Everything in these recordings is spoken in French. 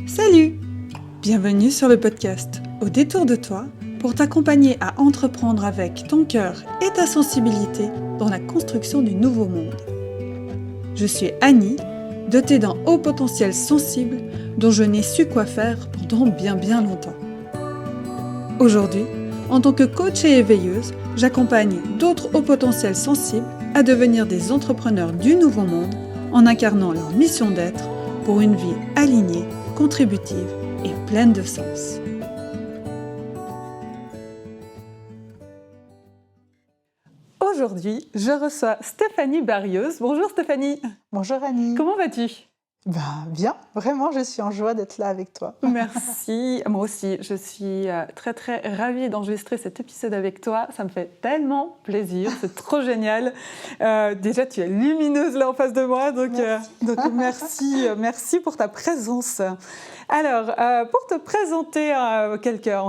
Salut! Bienvenue sur le podcast Au détour de toi pour t'accompagner à entreprendre avec ton cœur et ta sensibilité dans la construction du nouveau monde. Je suis Annie, dotée d'un haut potentiel sensible dont je n'ai su quoi faire pendant bien longtemps. Aujourd'hui, en tant que coach et éveilleuse, j'accompagne d'autres hauts potentiels sensibles à devenir des entrepreneurs du nouveau monde en incarnant leur mission d'être pour une vie alignée, contributive et pleine de sens. Aujourd'hui, je reçois Stéphanie Barrios. Bonjour Stéphanie. Bonjour Annie. Comment vas-tu ? Bien, vraiment, je suis en joie d'être là avec toi. Merci, moi aussi, je suis très ravie d'enregistrer cet épisode avec toi. Ça me fait tellement plaisir, c'est trop génial. Déjà, tu es lumineuse là en face de moi, donc merci pour ta présence. Alors, pour te présenter en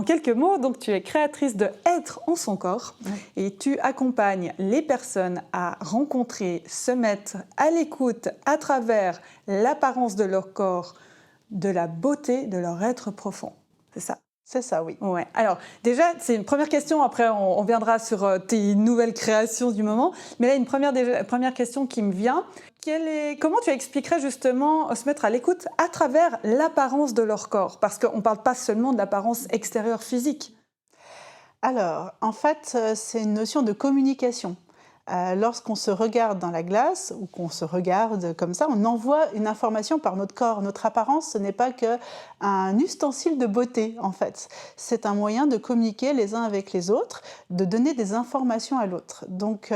quelques mots, donc tu es créatrice de Être en son corps et tu accompagnes les personnes à rencontrer, se mettre à l'écoute à travers l'apparence de leur corps, de la beauté de leur être profond. C'est ça? C'est ça, oui. Ouais. Alors, déjà, c'est une première question. Après, on viendra sur tes nouvelles créations du moment. Mais là, une première question qui me vient. Comment tu expliquerais justement se mettre à l'écoute à travers l'apparence de leur corps? Parce qu'on ne parle pas seulement de l'apparence extérieure physique. Alors, en fait, c'est une notion de communication. Lorsqu'on se regarde dans la glace ou qu'on se regarde comme ça, on envoie une information par notre corps. Notre apparence, ce n'est pas qu'un ustensile de beauté, en fait. C'est un moyen de communiquer les uns avec les autres, de donner des informations à l'autre. Donc,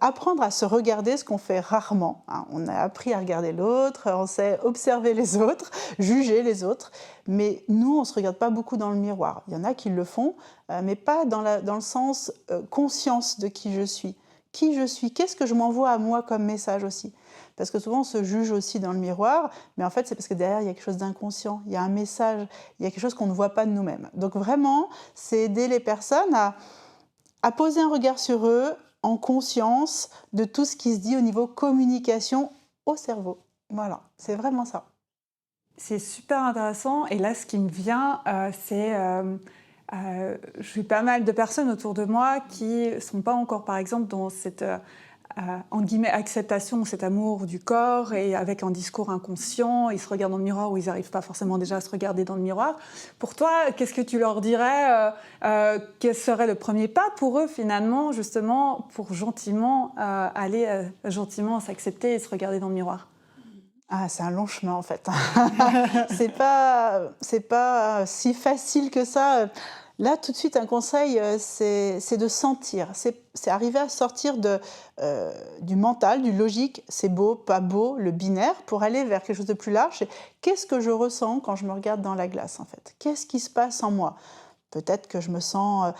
apprendre à se regarder, ce qu'on fait rarement. On a appris à regarder l'autre, on sait observer les autres, juger les autres. Mais nous, on ne se regarde pas beaucoup dans le miroir. Il y en a qui le font, mais pas dans le sens conscience de qui je suis. Qui je suis, qu'est-ce que je m'envoie à moi comme message aussi? Parce que souvent on se juge aussi dans le miroir, mais en fait c'est parce que derrière il y a quelque chose d'inconscient, il y a un message, il y a quelque chose qu'on ne voit pas de nous-mêmes. Donc vraiment, c'est aider les personnes à poser un regard sur eux en conscience de tout ce qui se dit au niveau communication au cerveau. Voilà, c'est vraiment ça. C'est super intéressant. Et là, ce qui me vient, c'est... j'ai pas mal de personnes autour de moi qui ne sont pas encore, par exemple, dans cette entre guillemets, acceptation, cet amour du corps et avec un discours inconscient. Ils se regardent dans le miroir ou ils n'arrivent pas forcément déjà à se regarder dans le miroir. Pour toi, qu'est-ce que tu leur dirais quel serait le premier pas pour eux, finalement, justement, pour gentiment aller gentiment s'accepter et se regarder dans le miroir? Ah, c'est un long chemin en fait. c'est pas si facile que ça. Là, tout de suite, un conseil, c'est de sentir. C'est arriver à sortir du mental, du logique, c'est beau, pas beau, le binaire, pour aller vers quelque chose de plus large. Qu'est-ce que je ressens quand je me regarde dans la glace en fait? Qu'est-ce qui se passe en moi? Peut-être que je me sens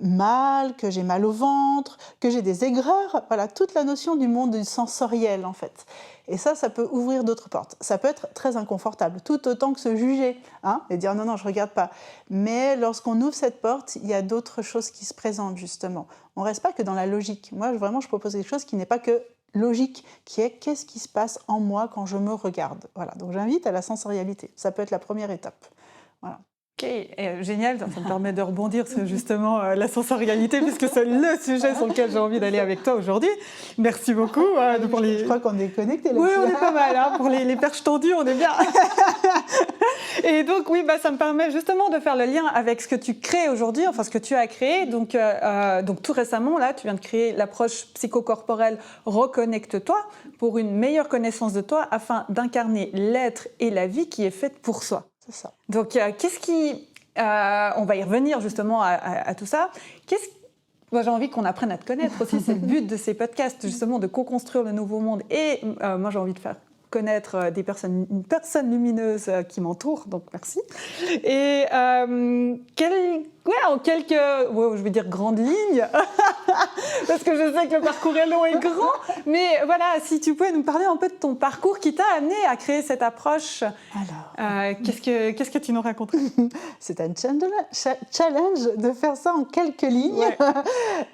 mal, que j'ai mal au ventre, que j'ai des aigreurs. Voilà, toute la notion du monde du sensoriel, en fait. Et ça peut ouvrir d'autres portes. Ça peut être très inconfortable, tout autant que se juger, et dire non, je ne regarde pas. Mais lorsqu'on ouvre cette porte, il y a d'autres choses qui se présentent, justement. On ne reste pas que dans la logique. Moi, vraiment, je propose quelque chose qui n'est pas que logique, qui est qu'est-ce qui se passe en moi quand je me regarde. Voilà, donc j'invite à la sensorialité. Ça peut être la première étape. Voilà. Ok, génial, ça me permet de rebondir sur justement la sensorialité, puisque c'est le sujet sur lequel j'ai envie d'aller avec toi aujourd'hui. Merci beaucoup. Je crois qu'on est connectés là-dessus. Oui, on est pas mal, pour les perches tendues, on est bien. Et donc oui, ça me permet justement de faire le lien avec ce que tu crées aujourd'hui, enfin ce que tu as créé. Donc tout récemment, là, tu viens de créer l'approche psychocorporelle Reconnecte-toi pour une meilleure connaissance de toi afin d'incarner l'être et la vie qui est faite pour soi. C'est ça. Donc, qu'est-ce qui... on va y revenir justement à tout ça. Moi, j'ai envie qu'on apprenne à te connaître aussi. C'est le but de ces podcasts, justement, de co-construire le nouveau monde. Et moi, j'ai envie de faire connaître une personne lumineuse qui m'entoure, donc merci. Et en quelques, je vais dire grandes lignes, parce que je sais que le parcours est long et grand, mais voilà, si tu pouvais nous parler un peu de ton parcours qui t'a amené à créer cette approche. Alors, qu'est-ce que tu nous raconterais? C'est un challenge de faire ça en quelques lignes.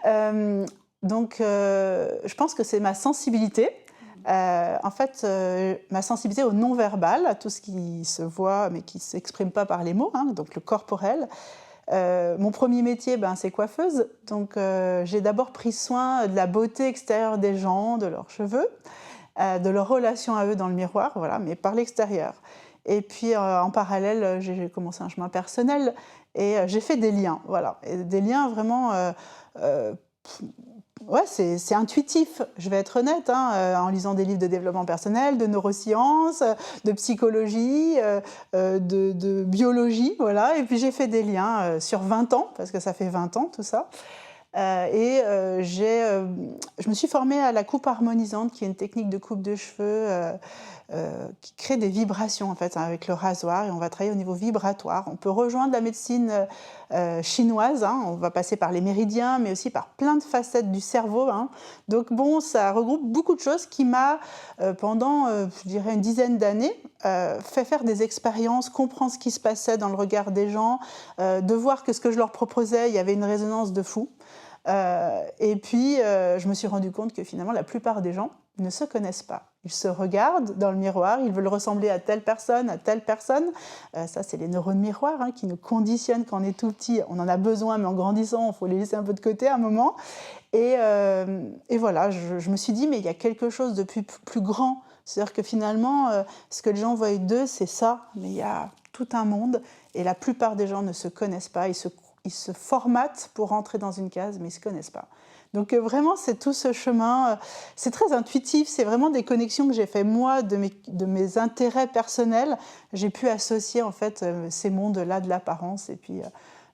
Ouais. Donc, je pense que c'est ma sensibilité. En fait, ma sensibilité au non-verbal, à tout ce qui se voit mais qui ne s'exprime pas par les mots, hein, donc le corporel. Mon premier métier, c'est coiffeuse, donc j'ai d'abord pris soin de la beauté extérieure des gens, de leurs cheveux, de leur relation à eux dans le miroir, voilà, mais par l'extérieur. Et puis en parallèle, j'ai commencé un chemin personnel et j'ai fait des liens, voilà, et des liens vraiment. Ouais, c'est intuitif, je vais être honnête, hein, en lisant des livres de développement personnel, de neurosciences, de psychologie, de biologie, voilà. Et puis j'ai fait des liens sur 20 ans, parce que ça fait 20 ans tout ça. Je me suis formée à la coupe harmonisante, qui est une technique de coupe de cheveux qui crée des vibrations en fait, hein, avec le rasoir, et on va travailler au niveau vibratoire. On peut rejoindre la médecine chinoise, hein, on va passer par les méridiens, mais aussi par plein de facettes du cerveau, hein. Donc bon, ça regroupe beaucoup de choses qui m'a, pendant, je dirais, une dizaine d'années, fait faire des expériences, comprendre ce qui se passait dans le regard des gens, de voir que ce que je leur proposais, il y avait une résonance de fou. Et puis, je me suis rendu compte que finalement, la plupart des gens ne se connaissent pas. Ils se regardent dans le miroir, ils veulent ressembler à telle personne, à telle personne. Ça, c'est les neurones miroirs, hein, qui nous conditionnent quand on est tout petit. On en a besoin, mais en grandissant, il faut les laisser un peu de côté à un moment. Et voilà, je me suis dit, mais il y a quelque chose de plus grand. C'est-à-dire que finalement, ce que les gens voient d'eux, c'est ça, mais il y a tout un monde. Et la plupart des gens ne se connaissent pas, ils se formatent pour rentrer dans une case, mais ils ne se connaissent pas. Donc vraiment, c'est tout ce chemin, c'est très intuitif, c'est vraiment des connexions que j'ai fait moi de mes intérêts personnels. J'ai pu associer en fait ces mondes-là de l'apparence et puis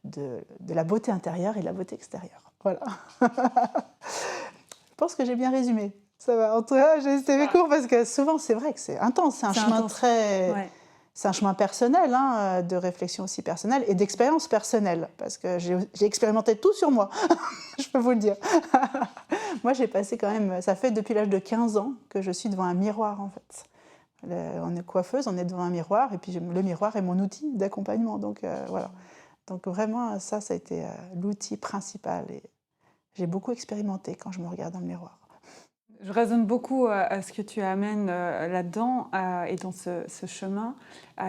de la beauté intérieure et de la beauté extérieure. Voilà. Je pense que j'ai bien résumé. Ça va. En tout cas, j'ai été court parce que souvent, c'est vrai que c'est intense. C'est un chemin intense. Ouais. C'est un chemin personnel, hein, de réflexion aussi personnelle et d'expérience personnelle, parce que j'ai expérimenté tout sur moi, je peux vous le dire. Moi, j'ai passé quand même, ça fait depuis l'âge de 15 ans que je suis devant un miroir, en fait. On est coiffeuse, on est devant un miroir, et puis le miroir est mon outil d'accompagnement, donc voilà. Donc vraiment, ça a été l'outil principal, et j'ai beaucoup expérimenté quand je me regarde dans le miroir. Je résonne beaucoup à ce que tu amènes là-dedans et dans ce chemin.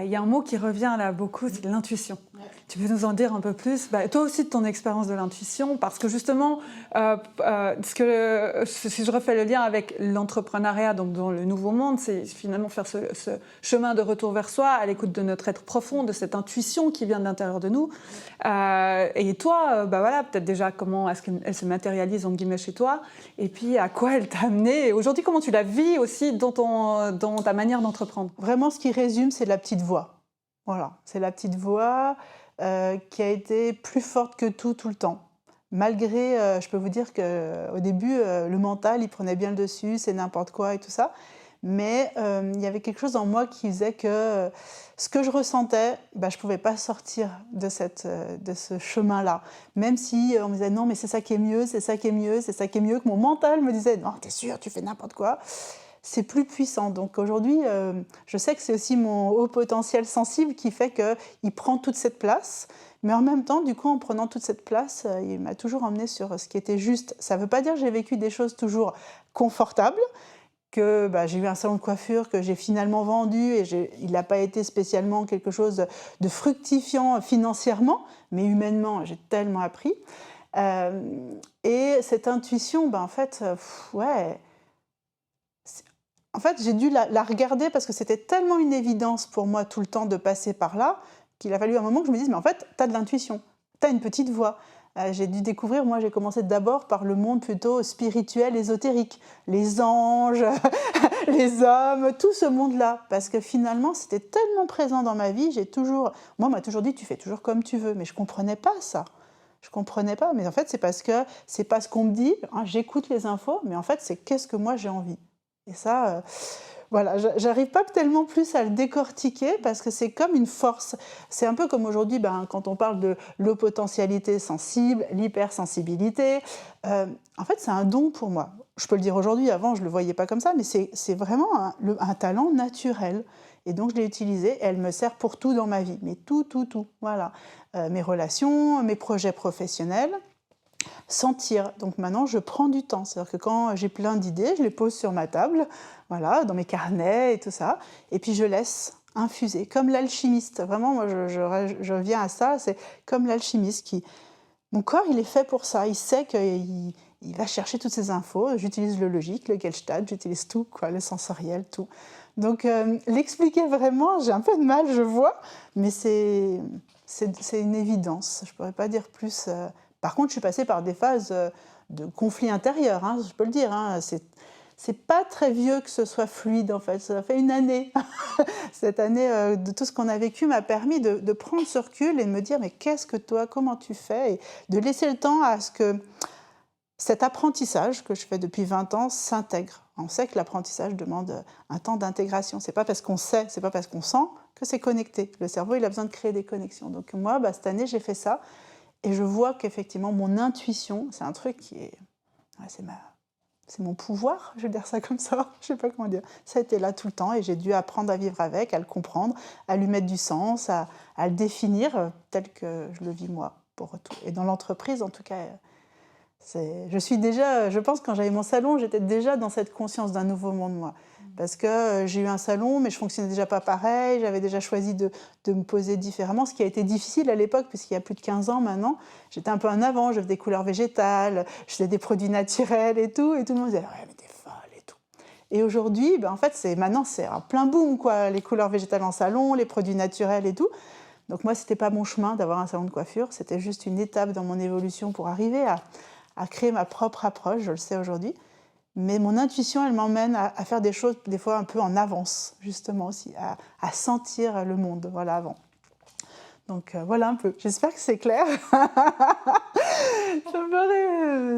Il y a un mot qui revient là beaucoup, c'est l'intuition. Ouais. Tu peux nous en dire un peu plus, toi aussi de ton expérience de l'intuition, parce que justement, si je refais le lien avec l'entrepreneuriat, donc dans le nouveau monde, c'est finalement faire ce chemin de retour vers soi, à l'écoute de notre être profond, de cette intuition qui vient de l'intérieur de nous. Et toi, voilà, peut-être déjà comment est-ce qu'elle se matérialise en guillemets chez toi, et puis à quoi elle t'a amené, et aujourd'hui comment tu la vis aussi dans ta manière d'entreprendre. Vraiment, ce qui résume, c'est la petite voix. Voilà, c'est la petite voix qui a été plus forte que tout le temps. Malgré, je peux vous dire qu'au début, le mental, il prenait bien le dessus, c'est n'importe quoi et tout ça. Mais il y avait quelque chose en moi qui faisait que ce que je ressentais, je ne pouvais pas sortir de ce chemin-là. Même si on me disait non, mais c'est ça qui est mieux, c'est ça qui est mieux, c'est ça qui est mieux, que mon mental me disait non, t'es sûr, tu fais n'importe quoi. C'est plus puissant. Donc aujourd'hui, je sais que c'est aussi mon haut potentiel sensible qui fait qu'il prend toute cette place. Mais en même temps, du coup, en prenant toute cette place, il m'a toujours emmené sur ce qui était juste. Ça ne veut pas dire que j'ai vécu des choses toujours confortables, que j'ai eu un salon de coiffure que j'ai finalement vendu et il n'a pas été spécialement quelque chose de fructifiant financièrement, mais humainement, j'ai tellement appris. Et cette intuition, en fait, ouais... En fait, j'ai dû la regarder parce que c'était tellement une évidence pour moi tout le temps de passer par là qu'il a fallu un moment que je me dise, mais en fait, tu as de l'intuition, tu as une petite voix. J'ai dû découvrir, moi j'ai commencé d'abord par le monde plutôt spirituel, ésotérique, les anges, les hommes, tout ce monde-là. Parce que finalement, c'était tellement présent dans ma vie, moi on m'a toujours dit, tu fais toujours comme tu veux, mais je ne comprenais pas ça. Je ne comprenais pas, mais en fait c'est parce que c'est pas ce qu'on me dit, hein, j'écoute les infos, mais en fait c'est qu'est-ce que moi j'ai envie. Et ça, voilà, j'arrive pas tellement plus à le décortiquer parce que c'est comme une force. C'est un peu comme aujourd'hui, quand on parle de l'eau-potentialité sensible, l'hypersensibilité. En fait, c'est un don pour moi. Je peux le dire aujourd'hui, avant je le voyais pas comme ça, mais c'est vraiment un talent naturel. Et donc je l'ai utilisé et elle me sert pour tout dans ma vie, mais tout. Voilà, mes relations, mes projets professionnels. sentir. Donc maintenant, je prends du temps. C'est-à-dire que quand j'ai plein d'idées, je les pose sur ma table, voilà, dans mes carnets et tout ça, et puis je laisse infuser, comme l'alchimiste. Vraiment, moi, je reviens à ça, c'est comme l'alchimiste qui... Mon corps, il est fait pour ça. Il sait qu'il va chercher toutes ces infos. J'utilise le logique, le Gestalt, j'utilise tout, quoi, le sensoriel, tout. Donc, l'expliquer vraiment, j'ai un peu de mal, je vois, mais c'est une évidence. Je ne pourrais pas dire plus. Par contre, je suis passée par des phases de conflit intérieur, hein, je peux le dire. Hein. C'est pas très vieux que ce soit fluide, en fait. Ça fait une année. Cette année de tout ce qu'on a vécu m'a permis de prendre ce recul et de me dire, mais qu'est-ce que toi, comment tu fais? Et de laisser le temps à ce que cet apprentissage que je fais depuis 20 ans s'intègre. On sait que l'apprentissage demande un temps d'intégration. C'est pas parce qu'on sait, c'est pas parce qu'on sent que c'est connecté. Le cerveau, il a besoin de créer des connexions. Donc moi, cette année, j'ai fait ça et je vois qu'effectivement, mon intuition, c'est un truc qui est... Ouais, c'est mon pouvoir, je vais dire ça comme ça, je sais pas comment dire. Ça a été là tout le temps et j'ai dû apprendre à vivre avec, à le comprendre, à lui mettre du sens, à le définir tel que je le vis moi, pour tout. Et dans l'entreprise, en tout cas... je pense que quand j'avais mon salon, j'étais déjà dans cette conscience d'un nouveau monde, moi. Parce que j'ai eu un salon, mais je fonctionnais déjà pas pareil, j'avais déjà choisi de me poser différemment, ce qui a été difficile à l'époque, puisqu'il y a plus de 15 ans maintenant, j'étais un peu en avant, je faisais des couleurs végétales, je faisais des produits naturels et tout le monde disait « ouais, mais t'es folle » et tout. Et aujourd'hui, en fait, maintenant, c'est un plein boom, quoi, les couleurs végétales en salon, les produits naturels et tout. Donc moi, c'était pas mon chemin d'avoir un salon de coiffure, c'était juste une étape dans mon évolution pour arriver à créer ma propre approche, je le sais aujourd'hui. Mais mon intuition, elle m'emmène à faire des choses des fois un peu en avance, justement aussi, à sentir le monde, voilà, avant. Donc voilà un peu, j'espère que c'est clair.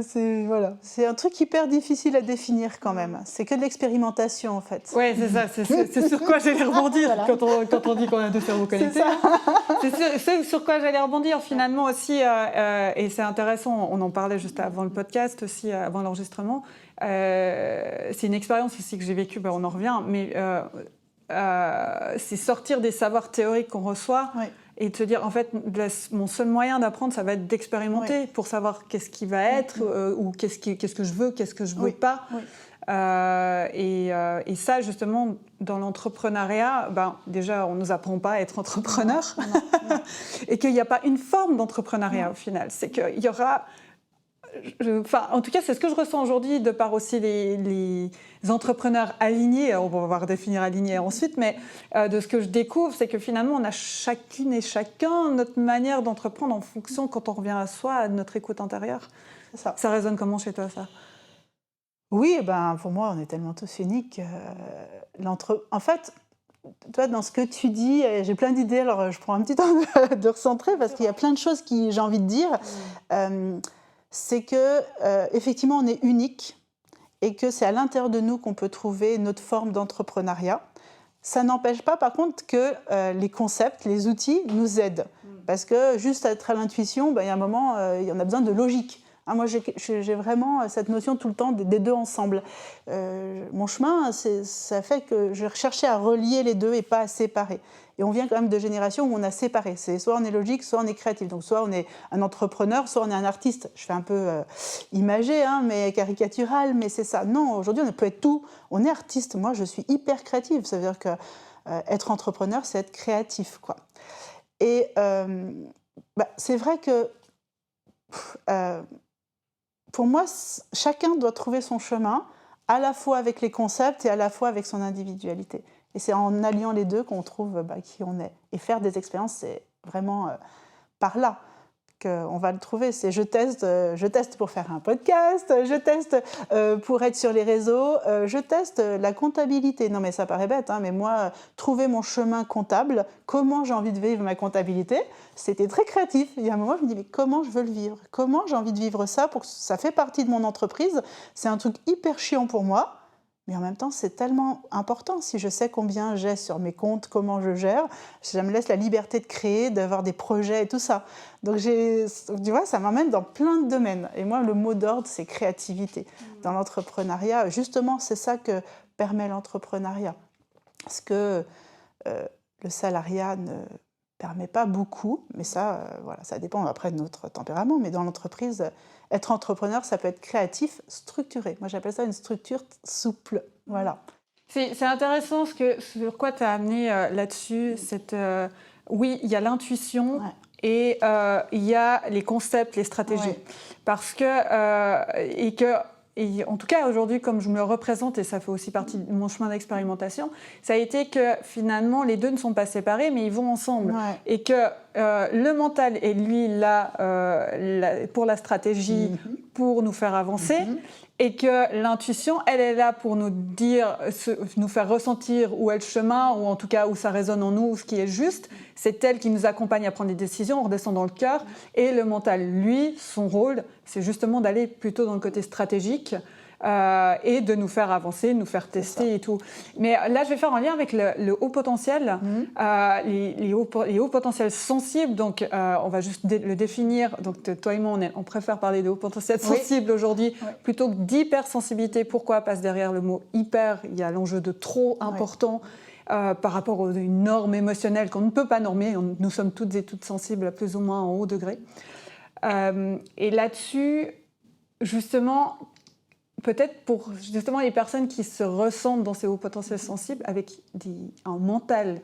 C'est un truc hyper difficile à définir quand même. C'est que de l'expérimentation en fait. Oui, c'est ça, c'est sur quoi j'allais rebondir voilà. quand on dit qu'on a deux cerveaux connectés. C'est sur quoi j'allais rebondir finalement aussi, et c'est intéressant, on en parlait juste avant le podcast aussi, avant l'enregistrement. C'est une expérience aussi que j'ai vécue, on en revient, mais c'est sortir des savoirs théoriques qu'on reçoit. Oui. Et de se dire, en fait, mon seul moyen d'apprendre, ça va être d'expérimenter pour savoir qu'est-ce qui va être, ou qu'est-ce que je veux, qu'est-ce que je veux pas. Oui. Et ça, justement, dans l'entrepreneuriat, déjà, on ne nous apprend pas à être entrepreneur. Non. Et qu'il n'y a pas une forme d'entrepreneuriat au final. C'est qu'il y aura... en tout cas, c'est ce que je ressens aujourd'hui de par aussi les entrepreneurs alignés. On va voir définir alignés ensuite, mais de ce que je découvre, c'est que finalement, on a chacune et chacun notre manière d'entreprendre en fonction, quand on revient à soi, à notre écoute intérieure. Ça résonne comment chez toi, ça? Oui, pour moi, on est tellement tous uniques. En fait, toi, dans ce que tu dis, j'ai plein d'idées, alors je prends un petit temps de recentrer, parce qu'il y a plein de choses que j'ai envie de dire. C'est que effectivement on est unique et que c'est à l'intérieur de nous qu'on peut trouver notre forme d'entrepreneuriat. Ça n'empêche pas par contre que les concepts, les outils nous aident. Parce que juste être à l'intuition, il y a un moment, on a besoin de logique. Moi, j'ai vraiment cette notion tout le temps des deux ensemble. Mon chemin, ça fait que je cherchais à relier les deux et pas à séparer. Et on vient quand même de générations où on a séparé. C'est soit on est logique, soit on est créatif. Donc soit on est un entrepreneur, soit on est un artiste. Je fais un peu imagé, mais caricatural, mais c'est ça. Non, aujourd'hui, on peut être tout. On est artiste. Moi, je suis hyper créative. Ça veut dire que être entrepreneur, c'est être créatif, quoi. Et c'est vrai que... pour moi, chacun doit trouver son chemin, à la fois avec les concepts et à la fois avec son individualité. Et c'est en alliant les deux qu'on trouve qui on est. Et faire des expériences, c'est vraiment par là qu'on va le trouver. C'est je teste pour faire un podcast, je teste pour être sur les réseaux, je teste la comptabilité. Non mais ça paraît bête, mais moi, trouver mon chemin comptable, comment j'ai envie de vivre ma comptabilité, c'était très créatif. Il y a un moment, je me dis, mais comment je veux le vivre? Comment j'ai envie de vivre ça pour que ça fait partie de mon entreprise? C'est un truc hyper chiant pour moi. Mais en même temps, c'est tellement important. Si je sais combien j'ai sur mes comptes, comment je gère, ça me laisse la liberté de créer, d'avoir des projets et tout ça. Donc, tu vois, ça m'emmène dans plein de domaines. Et moi, le mot d'ordre, c'est créativité. Dans l'entrepreneuriat, justement, c'est ça que permet l'entrepreneuriat. Parce que le salariat permet pas beaucoup, mais ça, voilà, ça dépend après de notre tempérament. Mais dans l'entreprise, être entrepreneur, ça peut être créatif, structuré. Moi, j'appelle ça une structure souple. Voilà. C'est intéressant sur quoi tu as amené là-dessus. Oui, il y a l'intuition. Ouais. Et il y a les concepts, les stratégies. Ouais. Parce que, en tout cas aujourd'hui, comme je me le représente, et ça fait aussi partie de mon chemin d'expérimentation, ça a été que finalement les deux ne sont pas séparés, mais ils vont ensemble. Ouais. Et que le mental est lui là pour la stratégie, pour nous faire avancer. Et que l'intuition, elle est là pour nous dire, nous faire ressentir où est le chemin, ou en tout cas où ça résonne en nous, ce qui est juste. C'est elle qui nous accompagne à prendre des décisions, on redescend dans le cœur. Et le mental, lui, son rôle, c'est justement d'aller plutôt dans le côté stratégique et de nous faire avancer, nous faire tester et tout. Mais là, je vais faire un lien avec le haut potentiel, les hauts potentiels sensibles. Donc, on va juste le définir. Donc, toi et moi, on préfère parler de haut potentiel sensible aujourd'hui plutôt que d'hypersensibilité. Pourquoi ? Parce que derrière le mot hyper, il y a l'enjeu de trop important. Par rapport à une norme émotionnelle qu'on ne peut pas normer. Nous sommes toutes et toutes sensibles à plus ou moins en haut degré. Et là-dessus, justement, peut-être pour justement les personnes qui se ressentent dans ces hauts potentiels sensibles avec un mental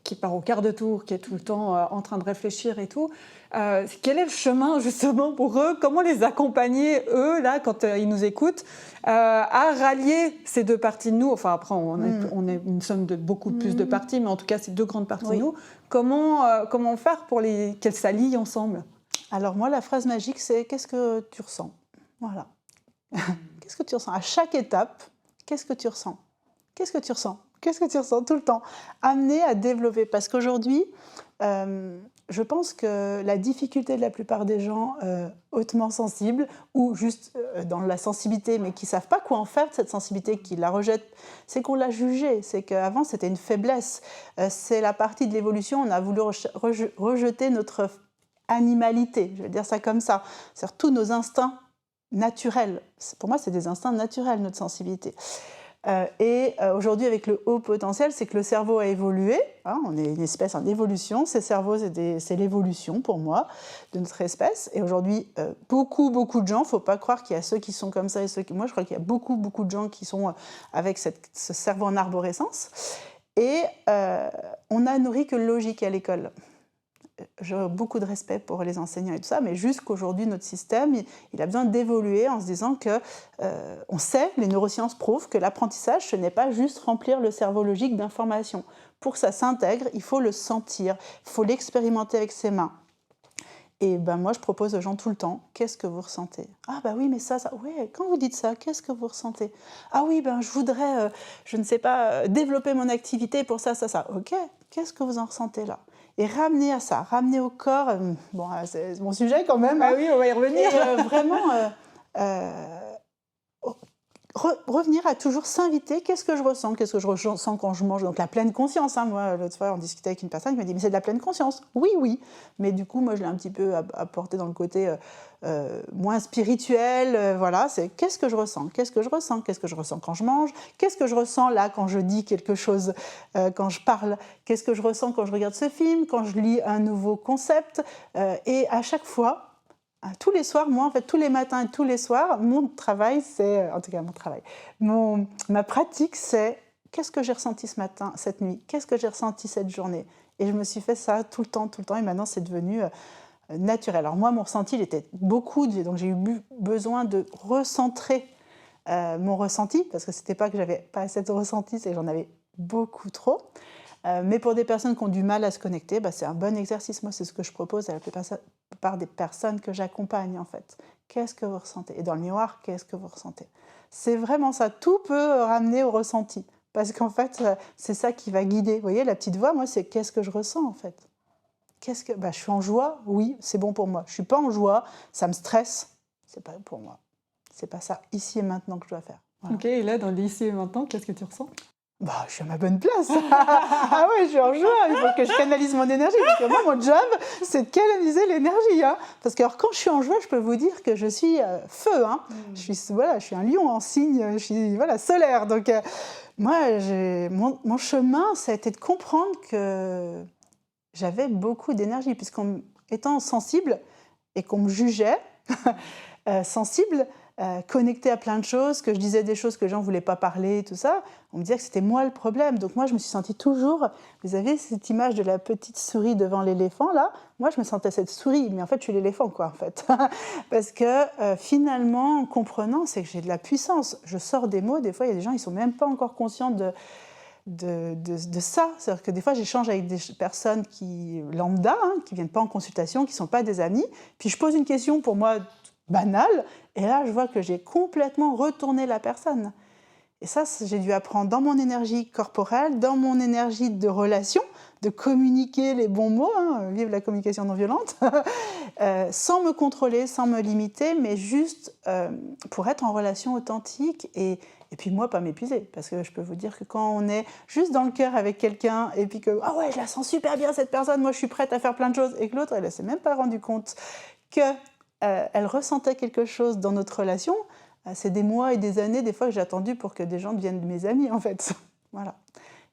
qui part au quart de tour, qui est tout le temps en train de réfléchir et tout, quel est le chemin justement pour eux ? Comment les accompagner, eux, là, quand ils nous écoutent, à rallier ces deux parties de nous ? Enfin, après, on est une somme de beaucoup plus de parties, mais en tout cas, c'est deux grandes parties de nous. Comment faire pour qu'elles s'allient ensemble ? Alors moi, la phrase magique, c'est « qu'est-ce que tu ressens ?» Voilà. Qu'est-ce que tu ressens ? À chaque étape, qu'est-ce que tu ressens ? Qu'est-ce que tu ressens ? Qu'est-ce que tu ressens tout le temps ? Amener à développer. Parce qu'aujourd'hui, je pense que la difficulté de la plupart des gens hautement sensibles, ou juste dans la sensibilité, mais qui ne savent pas quoi en faire de cette sensibilité, qui la rejettent, c'est qu'on l'a jugée. C'est qu'avant, c'était une faiblesse. C'est la partie de l'évolution. On a voulu rejeter notre animalité. Je vais dire ça comme ça. C'est-à-dire tous nos instincts naturels. Pour moi, c'est des instincts naturels, notre sensibilité. Aujourd'hui, avec le haut potentiel, c'est que le cerveau a évolué. Hein, on est une espèce en évolution. Ces cerveaux, c'est l'évolution, pour moi, de notre espèce. Et aujourd'hui, beaucoup de gens, il ne faut pas croire qu'il y a ceux qui sont comme ça et ceux qui... Moi, je crois qu'il y a beaucoup de gens qui sont avec ce cerveau en arborescence. Et on n'a nourri que le logique à l'école. J'ai beaucoup de respect pour les enseignants et tout ça, mais jusqu'aujourd'hui, notre système, il a besoin d'évoluer en se disant que, on sait, les neurosciences prouvent que l'apprentissage, ce n'est pas juste remplir le cerveau logique d'informations. Pour que ça s'intègre, il faut le sentir, il faut l'expérimenter avec ses mains. Et moi, je propose aux gens tout le temps, qu'est-ce que vous ressentez ? Ah oui, mais ça, ouais, quand vous dites ça, qu'est-ce que vous ressentez ? Ah oui, je voudrais, je ne sais pas, développer mon activité pour ça. Ok, qu'est-ce que vous en ressentez là ? Et ramener à ça, ramener au corps, c'est mon sujet quand même. Ah oui, on va y revenir. Et vraiment, revenir à toujours s'inviter, qu'est-ce que je ressens quand je mange, donc la pleine conscience. Hein. Moi, l'autre fois, on discutait avec une personne qui m'a dit, mais c'est de la pleine conscience. Oui, mais du coup, moi, je l'ai un petit peu apporté dans le côté moins spirituel. Voilà, c'est qu'est-ce que je ressens quand je mange, qu'est-ce que je ressens là quand je dis quelque chose, quand je parle, qu'est-ce que je ressens quand je regarde ce film, quand je lis un nouveau concept, et à chaque fois, tous les soirs, moi, en fait, tous les matins et tous les soirs, mon travail, c'est... En tout cas, ma pratique, c'est qu'est-ce que j'ai ressenti ce matin, cette nuit ? Qu'est-ce que j'ai ressenti cette journée ? Et je me suis fait ça tout le temps, et maintenant, c'est devenu naturel. Alors moi, mon ressenti, il était beaucoup... Donc j'ai eu besoin de recentrer mon ressenti, parce que c'était pas que j'avais pas assez de ressenti, c'est que j'en avais beaucoup trop. Mais pour des personnes qui ont du mal à se connecter, c'est un bon exercice. Moi, c'est ce que je propose à la plupart des personnes que j'accompagne, en fait. Qu'est-ce que vous ressentez ? Et dans le miroir, qu'est-ce que vous ressentez ? C'est vraiment ça. Tout peut ramener au ressenti. Parce qu'en fait, c'est ça qui va guider. Vous voyez, la petite voix, moi, c'est qu'est-ce que je ressens, en fait ? Je suis en joie, oui, c'est bon pour moi. Je ne suis pas en joie, ça me stresse, c'est pas pour moi. C'est pas ça, ici et maintenant, que je dois faire. Voilà. Ok, et là, dans l'ici et maintenant, qu'est-ce que tu ressens ? Je suis à ma bonne place. Ah ouais, je suis en joie. Il faut que je canalise mon énergie. Parce que moi, mon job, c'est de canaliser l'énergie. Hein. Parce que quand je suis en joie, je peux vous dire que je suis feu. Hein. Je suis un lion en signe. Je suis solaire. Donc, moi, mon chemin, ça a été de comprendre que j'avais beaucoup d'énergie, étant sensible et qu'on me jugeait, sensible, connectée à plein de choses, que je disais des choses que les gens ne voulaient pas parler, tout ça, on me disait que c'était moi le problème. Donc moi, je me suis sentie toujours... Vous avez cette image de la petite souris devant l'éléphant, là. Moi, je me sentais cette souris, mais en fait, je suis l'éléphant, quoi, en fait. Parce que finalement, en comprenant, c'est que j'ai de la puissance. Je sors des mots, des fois, il y a des gens, ils ne sont même pas encore conscients de ça. C'est-à-dire que des fois, j'échange avec des personnes lambda, qui ne viennent pas en consultation, qui ne sont pas des amis, puis je pose une question pour moi banale, et là, je vois que j'ai complètement retourné la personne. Et ça, j'ai dû apprendre dans mon énergie corporelle, dans mon énergie de relation, de communiquer les bons mots, vive la communication non violente, sans me contrôler, sans me limiter, mais juste pour être en relation authentique et puis moi, pas m'épuiser. Parce que je peux vous dire que quand on est juste dans le cœur avec quelqu'un et puis que « Ah ouais, je la sens super bien cette personne, moi je suis prête à faire plein de choses » et que l'autre, elle ne s'est même pas rendu compte qu'elle ressentait quelque chose dans notre relation, c'est des mois et des années, des fois, que j'ai attendu pour que des gens deviennent mes amis, en fait. Voilà.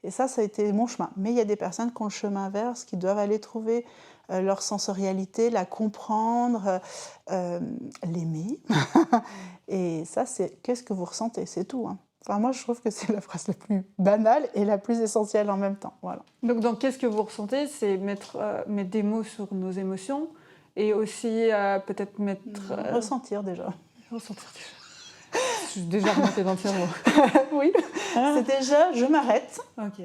Et ça a été mon chemin. Mais il y a des personnes qui ont le chemin inverse, qui doivent aller trouver leur sensorialité, la comprendre, l'aimer. Et ça, c'est qu'est-ce que vous ressentez, c'est tout. Enfin, moi, je trouve que c'est la phrase la plus banale et la plus essentielle en même temps. Voilà. Donc, dans qu'est-ce que vous ressentez, c'est mettre des mots sur nos émotions et aussi peut-être mettre... Ressentir déjà. Ressentir déjà. Je suis déjà remontée dans le cerveau. Oui, c'est déjà, je m'arrête. Ok.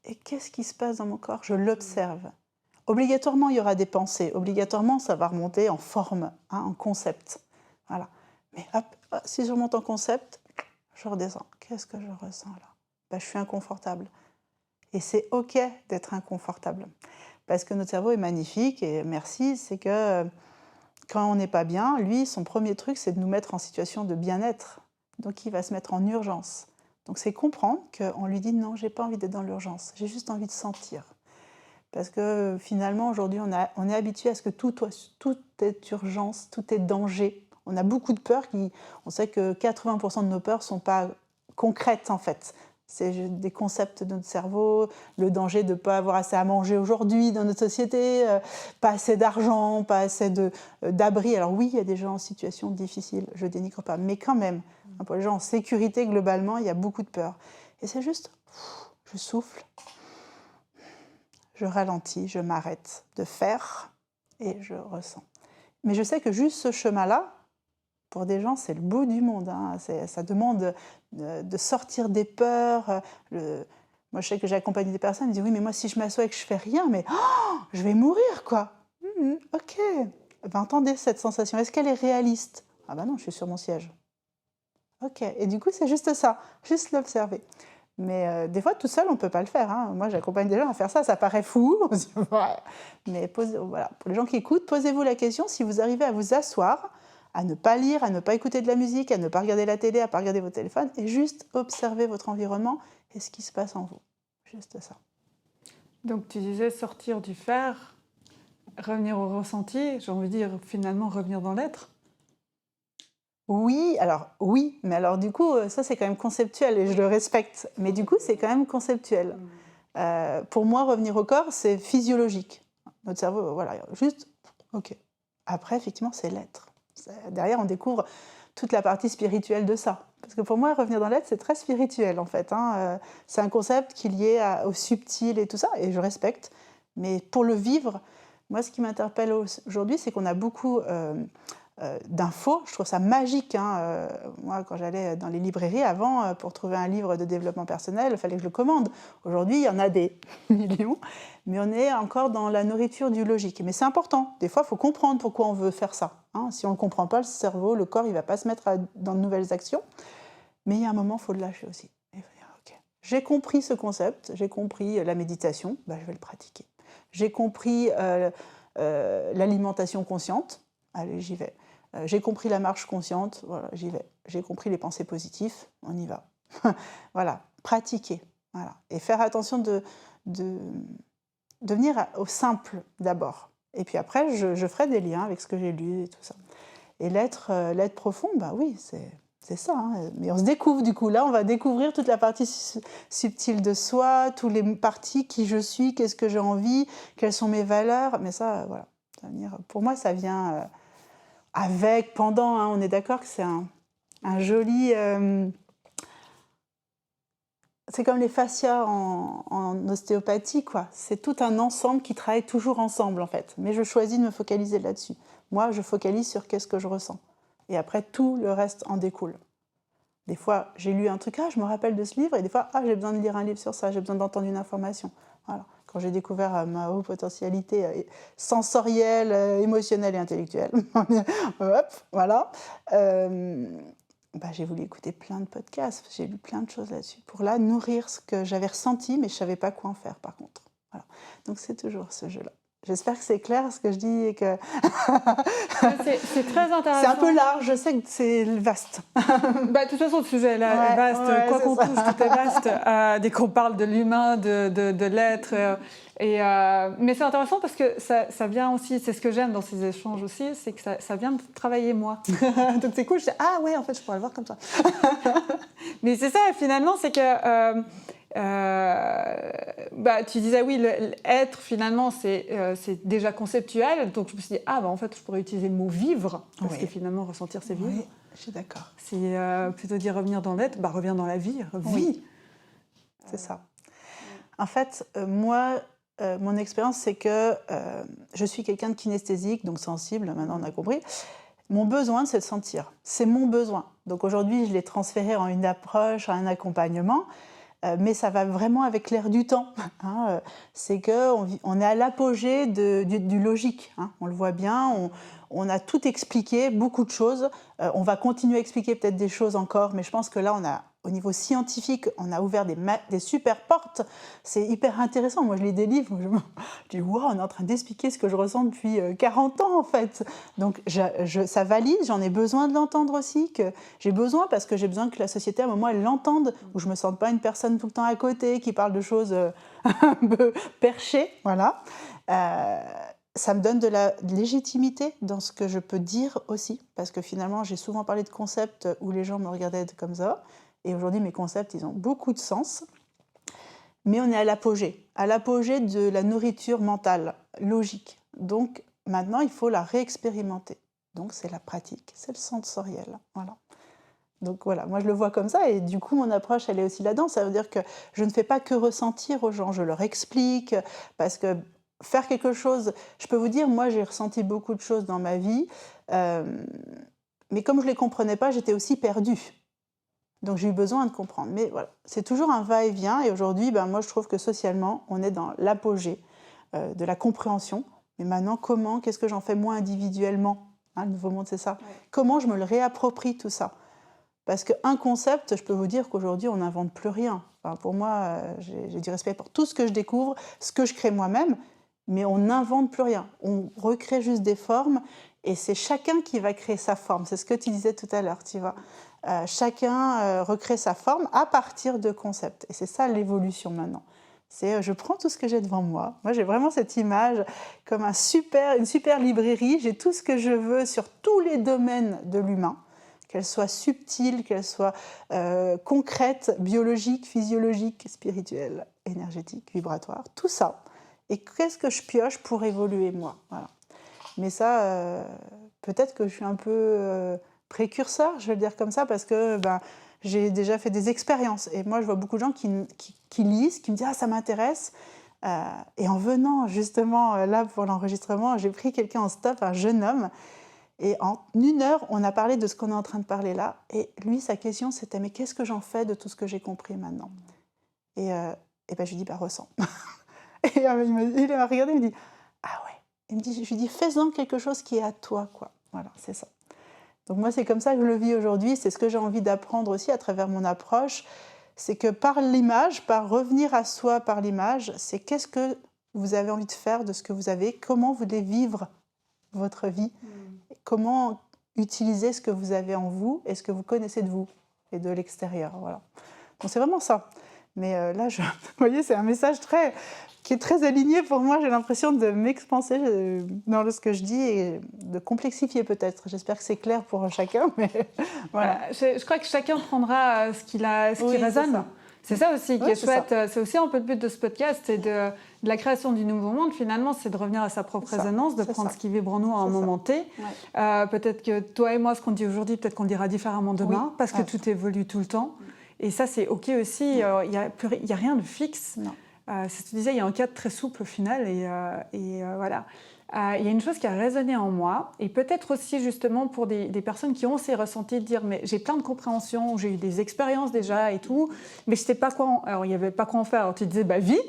Et qu'est-ce qui se passe dans mon corps? Je l'observe. Obligatoirement, il y aura des pensées. Obligatoirement, ça va remonter en forme, en concept. Voilà. Mais hop, si je remonte en concept, je redescends. Qu'est-ce que je ressens là? Je suis inconfortable. Et c'est OK d'être inconfortable. Parce que notre cerveau est magnifique, et merci, c'est que quand on n'est pas bien, lui, son premier truc, c'est de nous mettre en situation de bien-être. Donc, il va se mettre en urgence. Donc, c'est comprendre qu'on lui dit « Non, je n'ai pas envie d'être dans l'urgence, j'ai juste envie de sentir. » Parce que finalement, aujourd'hui, on est habitué à ce que tout est urgence, tout est danger. On a beaucoup de peurs, on sait que 80% de nos peurs ne sont pas concrètes, en fait. C'est des concepts de notre cerveau, le danger de ne pas avoir assez à manger aujourd'hui dans notre société, pas assez d'argent, pas assez d'abri. Alors oui, il y a des gens en situation difficile, je ne dénigre pas, mais quand même, pour les gens en sécurité, globalement, il y a beaucoup de peur. Et c'est juste, je souffle, je ralentis, je m'arrête de faire et je ressens. Mais je sais que juste ce chemin-là, pour des gens, c'est le bout du monde. Ça demande de sortir des peurs. Moi, je sais que j'ai accompagné des personnes, ils disent « Oui, mais moi, si je m'assois et que je fais rien, mais je vais mourir, quoi. » Ok. Entendez cette sensation. Est-ce qu'elle est réaliste? Ah ben non, je suis sur mon siège. Ok. Et du coup, c'est juste ça. Juste l'observer. Mais des fois, tout seul, on ne peut pas le faire. Moi, j'accompagne des gens à faire ça. Ça paraît fou. Mais voilà. Pour les gens qui écoutent, posez-vous la question si vous arrivez à vous asseoir, à ne pas lire, à ne pas écouter de la musique, à ne pas regarder la télé, à ne pas regarder votre téléphone, et juste observer votre environnement et ce qui se passe en vous. Juste ça. Donc tu disais sortir du faire, revenir au ressenti, j'ai envie de dire finalement revenir dans l'être. Oui, mais alors du coup, ça c'est quand même conceptuel et je le respecte, mais du coup c'est quand même conceptuel. Pour moi, revenir au corps, c'est physiologique. Notre cerveau, voilà, juste, ok. Après, effectivement, c'est l'être. Derrière, on découvre toute la partie spirituelle de ça. Parce que pour moi, revenir dans l'être, c'est très spirituel, en fait. C'est un concept qui est lié au subtil et tout ça, et je respecte. Mais pour le vivre, moi, ce qui m'interpelle aujourd'hui, c'est qu'on a beaucoup d'infos. Je trouve ça magique. Moi, quand j'allais dans les librairies avant, pour trouver un livre de développement personnel, il fallait que je le commande. Aujourd'hui, il y en a des millions, mais on est encore dans la nourriture du logique. Mais c'est important. Des fois, il faut comprendre pourquoi on veut faire ça. Si on ne le comprend pas, le cerveau, le corps, il ne va pas se mettre dans de nouvelles actions. Mais il y a un moment, il faut le lâcher aussi. Et dire, okay, j'ai compris ce concept, j'ai compris la méditation, je vais le pratiquer. J'ai compris l'alimentation consciente, allez, j'y vais. J'ai compris la marche consciente, voilà, j'y vais. J'ai compris les pensées positives, on y va. Voilà, pratiquer. Voilà. Et faire attention de venir au simple d'abord. Et puis après, je ferai des liens avec ce que j'ai lu et tout ça. Et l'être profond, oui, C'est ça, hein. Mais on se découvre du coup. Là, on va découvrir toute la partie subtile de soi, toutes les parties, qui je suis, qu'est-ce que j'ai envie, quelles sont mes valeurs. Mais ça, voilà. Ça va venir, pour moi, ça vient avec, pendant. Hein. On est d'accord que c'est un joli... c'est comme les fascias en ostéopathie, quoi. C'est tout un ensemble qui travaille toujours ensemble, en fait. Mais je choisis de me focaliser là-dessus. Moi, je focalise sur qu'est-ce que je ressens. Et après, tout le reste en découle. Des fois, j'ai lu un truc, je me rappelle de ce livre, et des fois, j'ai besoin de lire un livre sur ça, j'ai besoin d'entendre une information. Voilà. Quand j'ai découvert ma haute potentialité sensorielle, émotionnelle et intellectuelle, hop, voilà, j'ai voulu écouter plein de podcasts, j'ai lu plein de choses là-dessus, pour là nourrir ce que j'avais ressenti, mais je ne savais pas quoi en faire par contre. Voilà. Donc c'est toujours ce jeu-là. J'espère que c'est clair ce que je dis et que... c'est très intéressant. C'est un peu large, je sais que c'est vaste. De toute façon, le sujet est vaste. Quoi qu'on touche, tout est vaste. Dès qu'on parle de l'humain, de l'être. Mais c'est intéressant parce que ça vient aussi, c'est ce que j'aime dans ces échanges aussi, c'est que ça vient de travailler moi. Donc c'est cool, je dis, ouais, en fait, je pourrais le voir comme ça. Mais c'est ça, finalement, c'est que... tu disais oui, être finalement c'est déjà conceptuel, donc je me suis dit en fait je pourrais utiliser le mot vivre parce que finalement ressentir c'est vivre. Oui, je suis d'accord. C'est plutôt dire revenir dans l'être, reviens dans la vie, vis. Oui. C'est ça. En fait, moi, mon expérience c'est que je suis quelqu'un de kinesthésique, donc sensible. Maintenant on a compris. Mon besoin, c'est de sentir. C'est mon besoin. Donc aujourd'hui, je l'ai transféré en une approche, en un accompagnement. Mais ça va vraiment avec l'air du temps. Hein. C'est qu'on est à l'apogée du logique. Hein. On le voit bien, on a tout expliqué, beaucoup de choses. On va continuer à expliquer peut-être des choses encore, mais je pense que là, au niveau scientifique, on a ouvert des super portes. C'est hyper intéressant. Moi, je lis des livres, je dis « Wow, on est en train d'expliquer ce que je ressens depuis 40 ans, en fait. » Donc, ça valide, j'en ai besoin de l'entendre aussi. J'ai besoin, parce que j'ai besoin que la société, à un moment, elle l'entende, où je ne me sente pas une personne tout le temps à côté, qui parle de choses un peu perchées. Voilà. Ça me donne de la légitimité dans ce que je peux dire aussi, parce que finalement, j'ai souvent parlé de concepts où les gens me regardaient comme ça. Et aujourd'hui, mes concepts, ils ont beaucoup de sens. Mais on est à l'apogée de la nourriture mentale, logique. Donc maintenant, il faut la réexpérimenter. Donc c'est la pratique, c'est le sensoriel. Voilà. Donc voilà, moi je le vois comme ça et du coup mon approche elle est aussi là-dedans. Ça veut dire que je ne fais pas que ressentir aux gens, je leur explique parce que faire quelque chose, je peux vous dire, moi j'ai ressenti beaucoup de choses dans ma vie, mais comme je ne les comprenais pas, j'étais aussi perdue. Donc j'ai eu besoin de comprendre. Mais voilà, c'est toujours un va-et-vient. Et aujourd'hui, moi je trouve que socialement, on est dans l'apogée de la compréhension. Mais maintenant, qu'est-ce que j'en fais moi individuellement, hein, le nouveau monde, c'est ça. Ouais. Comment je me le réapproprie tout ça? Parce qu'un concept, je peux vous dire qu'aujourd'hui, on n'invente plus rien. Enfin, pour moi, j'ai du respect pour tout ce que je découvre, ce que je crée moi-même, mais on n'invente plus rien. On recrée juste des formes et c'est chacun qui va créer sa forme. C'est ce que tu disais tout à l'heure, tu vois. Chacun recrée sa forme à partir de concepts. Et c'est ça l'évolution maintenant. C'est je prends tout ce que j'ai devant moi. Moi, j'ai vraiment cette image comme une super librairie. J'ai tout ce que je veux sur tous les domaines de l'humain, qu'elle soit subtile, qu'elle soit concrète, biologique, physiologique, spirituelle, énergétique, vibratoire, tout ça. Et qu'est-ce que je pioche pour évoluer, moi? Voilà. Mais ça, peut-être que je suis un peu précurseur, je vais le dire comme ça, parce que j'ai déjà fait des expériences. Et moi, je vois beaucoup de gens qui lisent, qui me disent « Ah, ça m'intéresse ». Et en venant justement là pour l'enregistrement, j'ai pris quelqu'un en stop, un jeune homme. Et en 1 heure, on a parlé de ce qu'on est en train de parler là. Et lui, sa question, c'était « Mais qu'est-ce que j'en fais de tout ce que j'ai compris maintenant ?» Et je lui dis « Ressens ». Et il m'a regardé, il me dit « Ah ouais ». Je lui dis « Fais-en quelque chose qui est à toi, quoi ». Voilà, c'est ça. Donc moi, c'est comme ça que je le vis aujourd'hui. C'est ce que j'ai envie d'apprendre aussi à travers mon approche. C'est que par l'image, par revenir à soi par l'image, c'est qu'est-ce que vous avez envie de faire de ce que vous avez, comment vous voulez vivre votre vie, comment utiliser ce que vous avez en vous et ce que vous connaissez de vous et de l'extérieur. Voilà. Donc c'est vraiment ça. Mais là, vous voyez, c'est un message qui est très aligné pour moi. J'ai l'impression de m'expanser dans ce que je dis et de complexifier peut-être. J'espère que c'est clair pour chacun, mais voilà. Je crois que chacun prendra ce qui résonne. C'est ça aussi qui est chouette. C'est aussi un peu le but de ce podcast, c'est de la création du nouveau monde. Finalement, c'est de revenir à sa propre résonance, de prendre ce qui vibre en nous à un moment T. Peut-être que toi et moi, ce qu'on dit aujourd'hui, peut-être qu'on le dira différemment demain, parce que tout évolue tout le temps. Et ça, c'est OK aussi. Il n'y a rien de fixe. C'est ce que tu disais, il y a un cadre très souple au final. Et voilà. Il y a une chose qui a résonné en moi, et peut-être aussi justement pour des personnes qui ont ces ressentis de dire mais j'ai plein de compréhension, j'ai eu des expériences déjà et tout, mais je ne sais pas quoi alors il n'y avait pas quoi en faire, alors tu disais bah vis.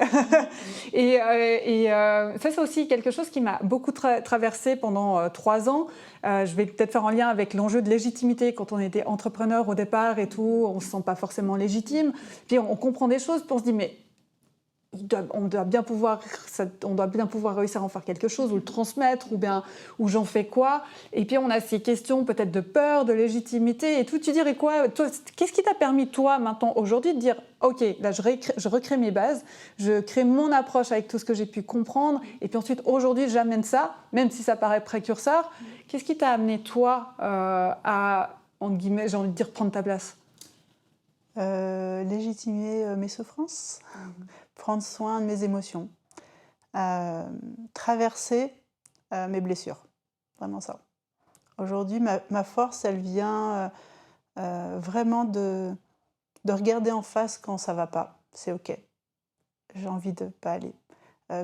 et ça c'est aussi quelque chose qui m'a beaucoup traversé pendant 3 ans. Je vais peut-être faire un lien avec l'enjeu de légitimité. Quand on était entrepreneur au départ et tout, on ne se sent pas forcément légitime, puis on comprend des choses, puis on se dit mais on doit bien pouvoir réussir à en faire quelque chose, ou le transmettre, ou j'en fais quoi. Et puis on a ces questions peut-être de peur, de légitimité et tout. Tu dirais quoi, toi, qu'est-ce qui t'a permis, toi, maintenant, aujourd'hui, de dire ok, là je recrée mes bases, je crée mon approche avec tout ce que j'ai pu comprendre, et puis ensuite aujourd'hui j'amène ça, même si ça paraît précurseur. Qu'est-ce qui t'a amené, toi, à, entre guillemets, j'ai envie de dire, prendre ta place? Légitimer mes souffrances, prendre soin de mes émotions, traverser mes blessures, vraiment ça. Aujourd'hui, ma force, elle vient vraiment de regarder en face quand ça va pas, c'est OK. J'ai envie de pas aller.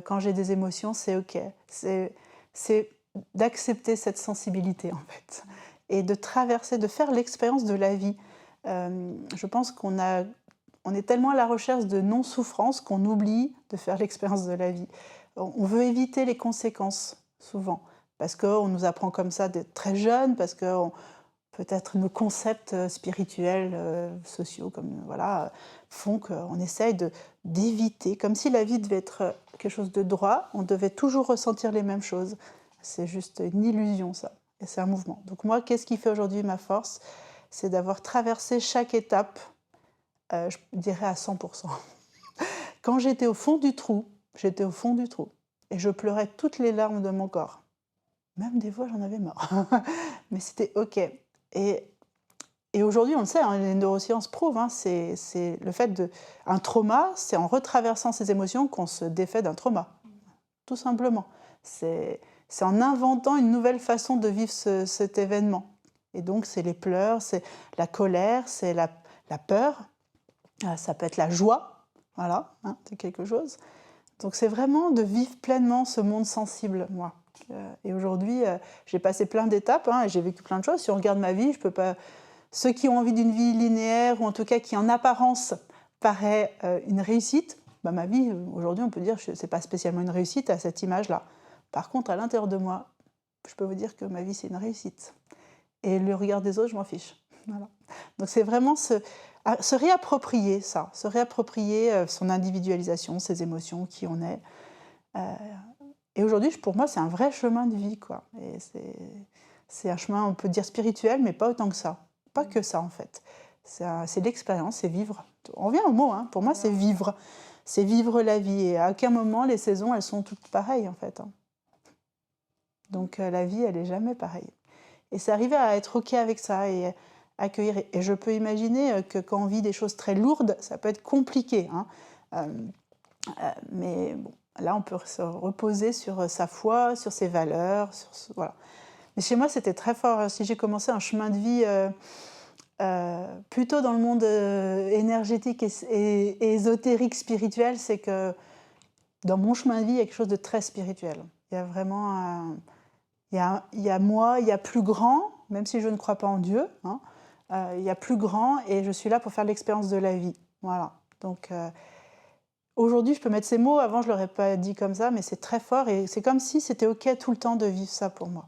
Quand j'ai des émotions, c'est OK. C'est d'accepter cette sensibilité, en fait, et de traverser, de faire l'expérience de la vie. Je pense qu'on est tellement à la recherche de non-souffrance qu'on oublie de faire l'expérience de la vie. On veut éviter les conséquences, souvent, parce qu'on nous apprend comme ça d'être très jeune, parce que peut-être nos concepts spirituels, sociaux, font qu'on essaye d'éviter, comme si la vie devait être quelque chose de droit, on devait toujours ressentir les mêmes choses. C'est juste une illusion, ça, et c'est un mouvement. Donc moi, qu'est-ce qui fait aujourd'hui ma force ? C'est d'avoir traversé chaque étape, je dirais à 100%. Quand j'étais au fond du trou, et je pleurais toutes les larmes de mon corps. Même des fois, j'en avais marre. Mais c'était OK. Et aujourd'hui, on le sait, les neurosciences prouvent, c'est le fait un trauma, c'est en retraversant ces émotions qu'on se défait d'un trauma. Tout simplement. C'est en inventant une nouvelle façon de vivre cet événement. Et donc, c'est les pleurs, c'est la colère, c'est la peur, ça peut être la joie, voilà, c'est quelque chose. Donc, c'est vraiment de vivre pleinement ce monde sensible, moi. Et aujourd'hui, j'ai passé plein d'étapes, et j'ai vécu plein de choses. Si on regarde ma vie, je peux pas... Ceux qui ont envie d'une vie linéaire, ou en tout cas qui en apparence paraît une réussite, ma vie, aujourd'hui, on peut dire que ce n'est pas spécialement une réussite à cette image-là. Par contre, à l'intérieur de moi, je peux vous dire que ma vie, c'est une réussite. Et le regard des autres, je m'en fiche. Voilà. Donc c'est vraiment se réapproprier ça, se réapproprier son individualisation, ses émotions, qui on est. Et aujourd'hui, pour moi, c'est un vrai chemin de vie, quoi. Et c'est un chemin, on peut dire spirituel, mais pas autant que ça. Pas que ça, en fait. C'est l'expérience, c'est vivre. On revient au mot, pour moi, c'est vivre. C'est vivre la vie. Et à aucun moment, les saisons, elles sont toutes pareilles, en fait. Donc la vie, elle n'est jamais pareille. Et c'est arriver à être OK avec ça et accueillir. Et je peux imaginer que quand on vit des choses très lourdes, ça peut être compliqué. Mais bon, là, on peut se reposer sur sa foi, sur ses valeurs. Voilà. Mais chez moi, c'était très fort. Si j'ai commencé un chemin de vie plutôt dans le monde énergétique et ésotérique, spirituel, c'est que dans mon chemin de vie, il y a quelque chose de très spirituel. Il y a vraiment... Il y a moi, il y a plus grand, même si je ne crois pas en Dieu, il y a plus grand et je suis là pour faire l'expérience de la vie. Voilà. Donc aujourd'hui, je peux mettre ces mots, avant je ne l'aurais pas dit comme ça, mais c'est très fort et c'est comme si c'était OK tout le temps de vivre ça pour moi.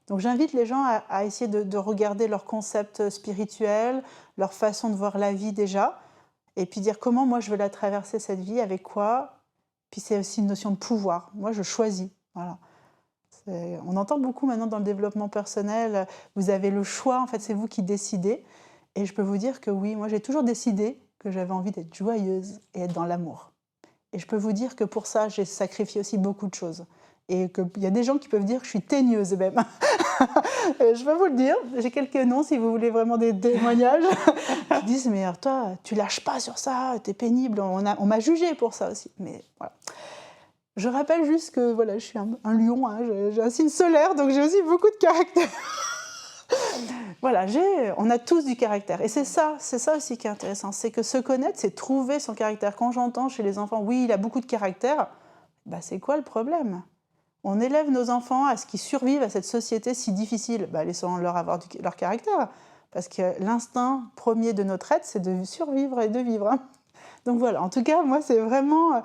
Donc j'invite les gens à essayer de regarder leurs concepts spirituels, leur façon de voir la vie déjà, et puis dire comment moi je veux la traverser cette vie, avec quoi. Puis c'est aussi une notion de pouvoir. Moi je choisis. Voilà. On entend beaucoup maintenant dans le développement personnel, vous avez le choix, en fait c'est vous qui décidez. Et je peux vous dire que oui, moi j'ai toujours décidé que j'avais envie d'être joyeuse et être dans l'amour. Et je peux vous dire que pour ça, j'ai sacrifié aussi beaucoup de choses. Et qu'il y a des gens qui peuvent dire que je suis teigneuse même. Je peux vous le dire, j'ai quelques noms si vous voulez vraiment des témoignages. Qui disent, mais toi, tu lâches pas sur ça, t'es pénible, on m'a jugée pour ça aussi. Mais voilà. Je rappelle juste que voilà, je suis un lion, hein, j'ai un signe solaire, donc j'ai aussi beaucoup de caractère. Voilà, on a tous du caractère. Et c'est ça aussi qui est intéressant, c'est que se connaître, c'est trouver son caractère. Quand j'entends chez les enfants, oui, il a beaucoup de caractère, bah, c'est quoi le problème ? On élève nos enfants à ce qu'ils survivent à cette société si difficile, bah, laissons-leur avoir leur caractère. Parce que l'instinct premier de notre être, c'est de survivre et de vivre. Hein. Donc voilà, en tout cas, moi, c'est vraiment...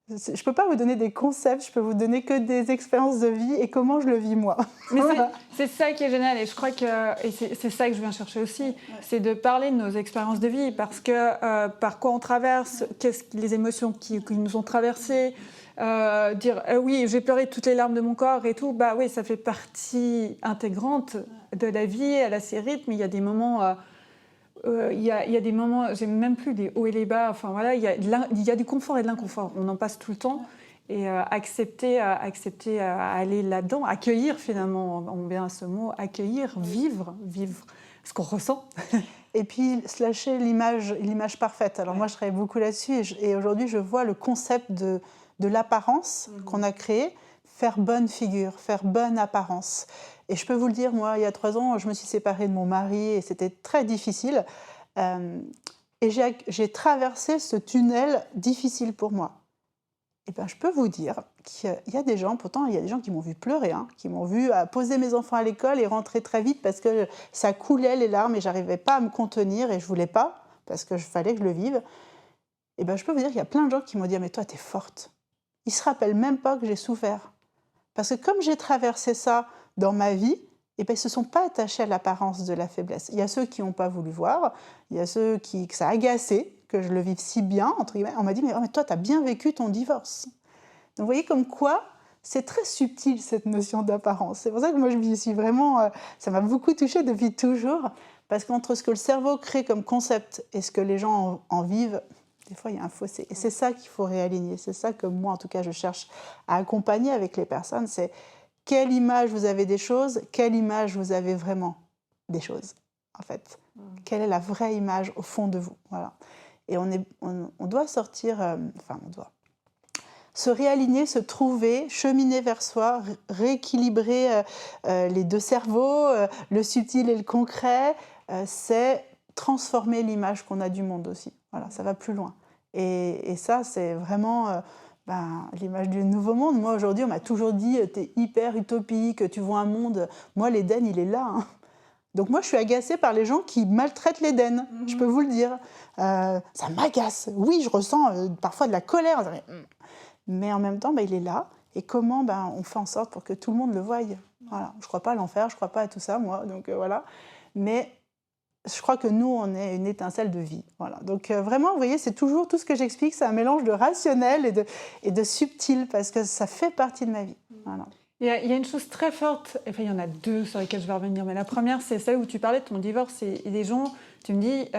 Je ne peux pas vous donner des concepts, je peux vous donner que des expériences de vie et comment je le vis moi. Mais c'est ça qui est génial et je crois que c'est ça que je viens chercher aussi, c'est de parler de nos expériences de vie parce que par quoi on traverse, les émotions qui nous ont traversées, dire oui j'ai pleuré toutes les larmes de mon corps et tout, bah oui ça fait partie intégrante de la vie, elle a ses rythmes, il y a des moments... Il y a des moments, j'ai même plus des hauts et les bas, enfin voilà, il y a du confort et de l'inconfort, on en passe tout le temps, et accepter à aller là-dedans, accueillir finalement, on vient à ce mot, accueillir, vivre ce qu'on ressent. Et puis se lâcher l'image parfaite, alors moi je travaille beaucoup là-dessus, et aujourd'hui je vois le concept de l'apparence qu'on a créé, faire bonne figure, faire bonne apparence. Et je peux vous le dire, moi, il y a 3 ans, je me suis séparée de mon mari et c'était très difficile. Et j'ai traversé ce tunnel difficile pour moi. Et bien, je peux vous dire qu'il y a des gens, pourtant, il y a des gens qui m'ont vu pleurer, hein, qui m'ont vu poser mes enfants à l'école et rentrer très vite parce que ça coulait les larmes et je n'arrivais pas à me contenir et je ne voulais pas parce qu'il fallait que je le vive. Et bien, je peux vous dire qu'il y a plein de gens qui m'ont dit « mais toi, tu es forte ». Ils ne se rappellent même pas que j'ai souffert. Parce que comme j'ai traversé ça dans ma vie, eh ben, ils ne se sont pas attachés à l'apparence de la faiblesse. Il y a ceux qui n'ont pas voulu voir, il y a ceux que ça a agacé, que je le vive si bien, entre guillemets. On m'a dit, mais toi, tu as bien vécu ton divorce. Donc vous voyez comme quoi, c'est très subtil cette notion d'apparence. C'est pour ça que moi, je m'y suis vraiment... ça m'a beaucoup touchée depuis toujours, parce qu'entre ce que le cerveau crée comme concept et ce que les gens en vivent, des fois, il y a un fossé. Et c'est ça qu'il faut réaligner. C'est ça que moi, en tout cas, je cherche à accompagner avec les personnes. C'est quelle image vous avez des choses, quelle image vous avez vraiment des choses, en fait. Quelle est la vraie image au fond de vous. Voilà. Et on doit sortir... on doit se réaligner, se trouver, cheminer vers soi, rééquilibrer les 2 cerveaux, le subtil et le concret. C'est transformer l'image qu'on a du monde aussi. Voilà, ça va plus loin. Et ça, c'est vraiment l'image du nouveau monde. Moi, aujourd'hui, on m'a toujours dit « t'es hyper utopique, tu vois un monde... » Moi, l'Éden, il est là. Hein. Donc moi, je suis agacée par les gens qui maltraitent l'Éden, je peux vous le dire. Ça m'agace. Oui, je ressens parfois de la colère. Mais en même temps, il est là. Et comment on fait en sorte pour que tout le monde le voie. Voilà. Je ne crois pas à l'enfer, je ne crois pas à tout ça, moi. Donc voilà. Mais... je crois que nous, on est une étincelle de vie. Voilà. Donc vraiment, vous voyez, c'est toujours tout ce que j'explique, c'est un mélange de rationnel et de subtil, parce que ça fait partie de ma vie. Voilà. Il y a une chose très forte, enfin il y en a 2 sur lesquelles je vais revenir, mais la première, c'est celle où tu parlais de ton divorce, et les gens, tu me dis,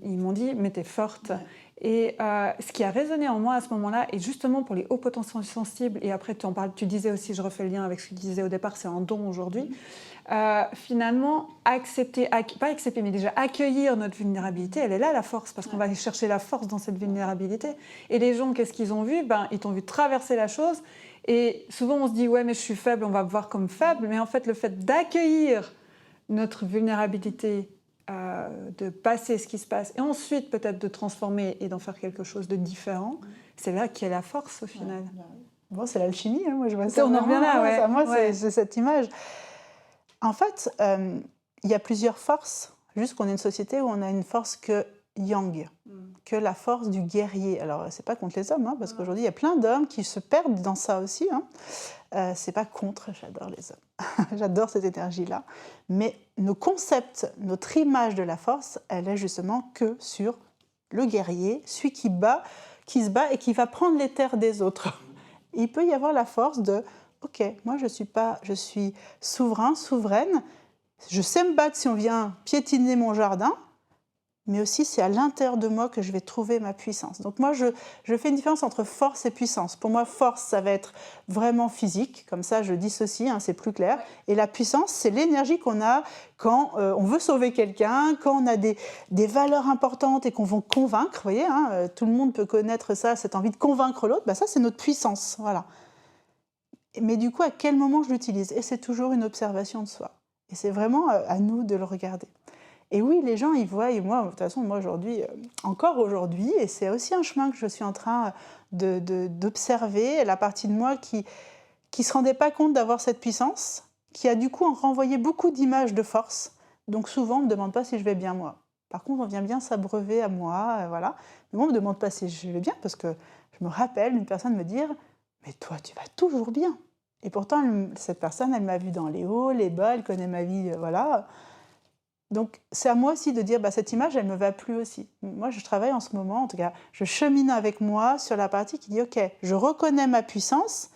ils m'ont dit, mais t'es forte. Ouais. Et ce qui a résonné en moi à ce moment-là, et justement pour les hauts potentiels sensibles, et après tu disais aussi, je refais le lien avec ce que tu disais au départ, c'est un don aujourd'hui, finalement, pas accepter, mais déjà accueillir notre vulnérabilité, elle est là la force, parce qu'on va aller chercher la force dans cette vulnérabilité. Et les gens, qu'est-ce qu'ils ont vu ? Ils t'ont vu traverser la chose, et souvent on se dit, ouais, mais je suis faible, on va me voir comme faible, mais en fait, le fait d'accueillir notre vulnérabilité, de passer ce qui se passe, et ensuite peut-être de transformer et d'en faire quelque chose de différent, c'est là qu'il y a la force au final. Bon, c'est l'alchimie, hein, moi je vois ça. On en revient là, ouais. Ça, moi, c'est cette image. En fait, il y a plusieurs forces, juste qu'on est une société où on a une force que yang, que la force du guerrier. Alors, c'est pas contre les hommes, hein, parce qu'aujourd'hui, il y a plein d'hommes qui se perdent dans ça aussi. Hein. C'est pas contre, j'adore les hommes. J'adore cette énergie-là. Mais nos concepts, notre image de la force, elle est justement que sur le guerrier, celui qui se bat et qui va prendre les terres des autres. Et il peut y avoir la force de « Ok, moi je suis souverain, souveraine, je sais me battre si on vient piétiner mon jardin, mais aussi c'est à l'intérieur de moi que je vais trouver ma puissance. Donc moi, je fais une différence entre force et puissance. Pour moi, force, ça va être vraiment physique, comme ça je dissocie, c'est plus clair. Et la puissance, c'est l'énergie qu'on a quand on veut sauver quelqu'un, quand on a des valeurs importantes et qu'on veut convaincre. Vous voyez, tout le monde peut connaître ça, cette envie de convaincre l'autre. Ça, c'est notre puissance. Voilà. Mais du coup, à quel moment je l'utilise? Et c'est toujours une observation de soi. Et c'est vraiment à nous de le regarder. Et oui, les gens, ils voient, et moi, de toute façon, moi aujourd'hui, encore aujourd'hui, et c'est aussi un chemin que je suis en train d'observer, la partie de moi qui ne se rendait pas compte d'avoir cette puissance, qui a du coup renvoyé beaucoup d'images de force. Donc souvent, on ne me demande pas si je vais bien, moi. Par contre, on vient bien s'abreuver à moi, voilà. Mais moi, on ne me demande pas si je vais bien, parce que je me rappelle une personne me dire « Mais toi, tu vas toujours bien !» Et pourtant, cette personne, elle m'a vue dans les hauts, les bas, elle connaît ma vie, voilà. Donc, c'est à moi aussi de dire, cette image, elle ne me va plus aussi. Moi, je travaille en ce moment, en tout cas, je chemine avec moi sur la partie qui dit, OK, je reconnais ma puissance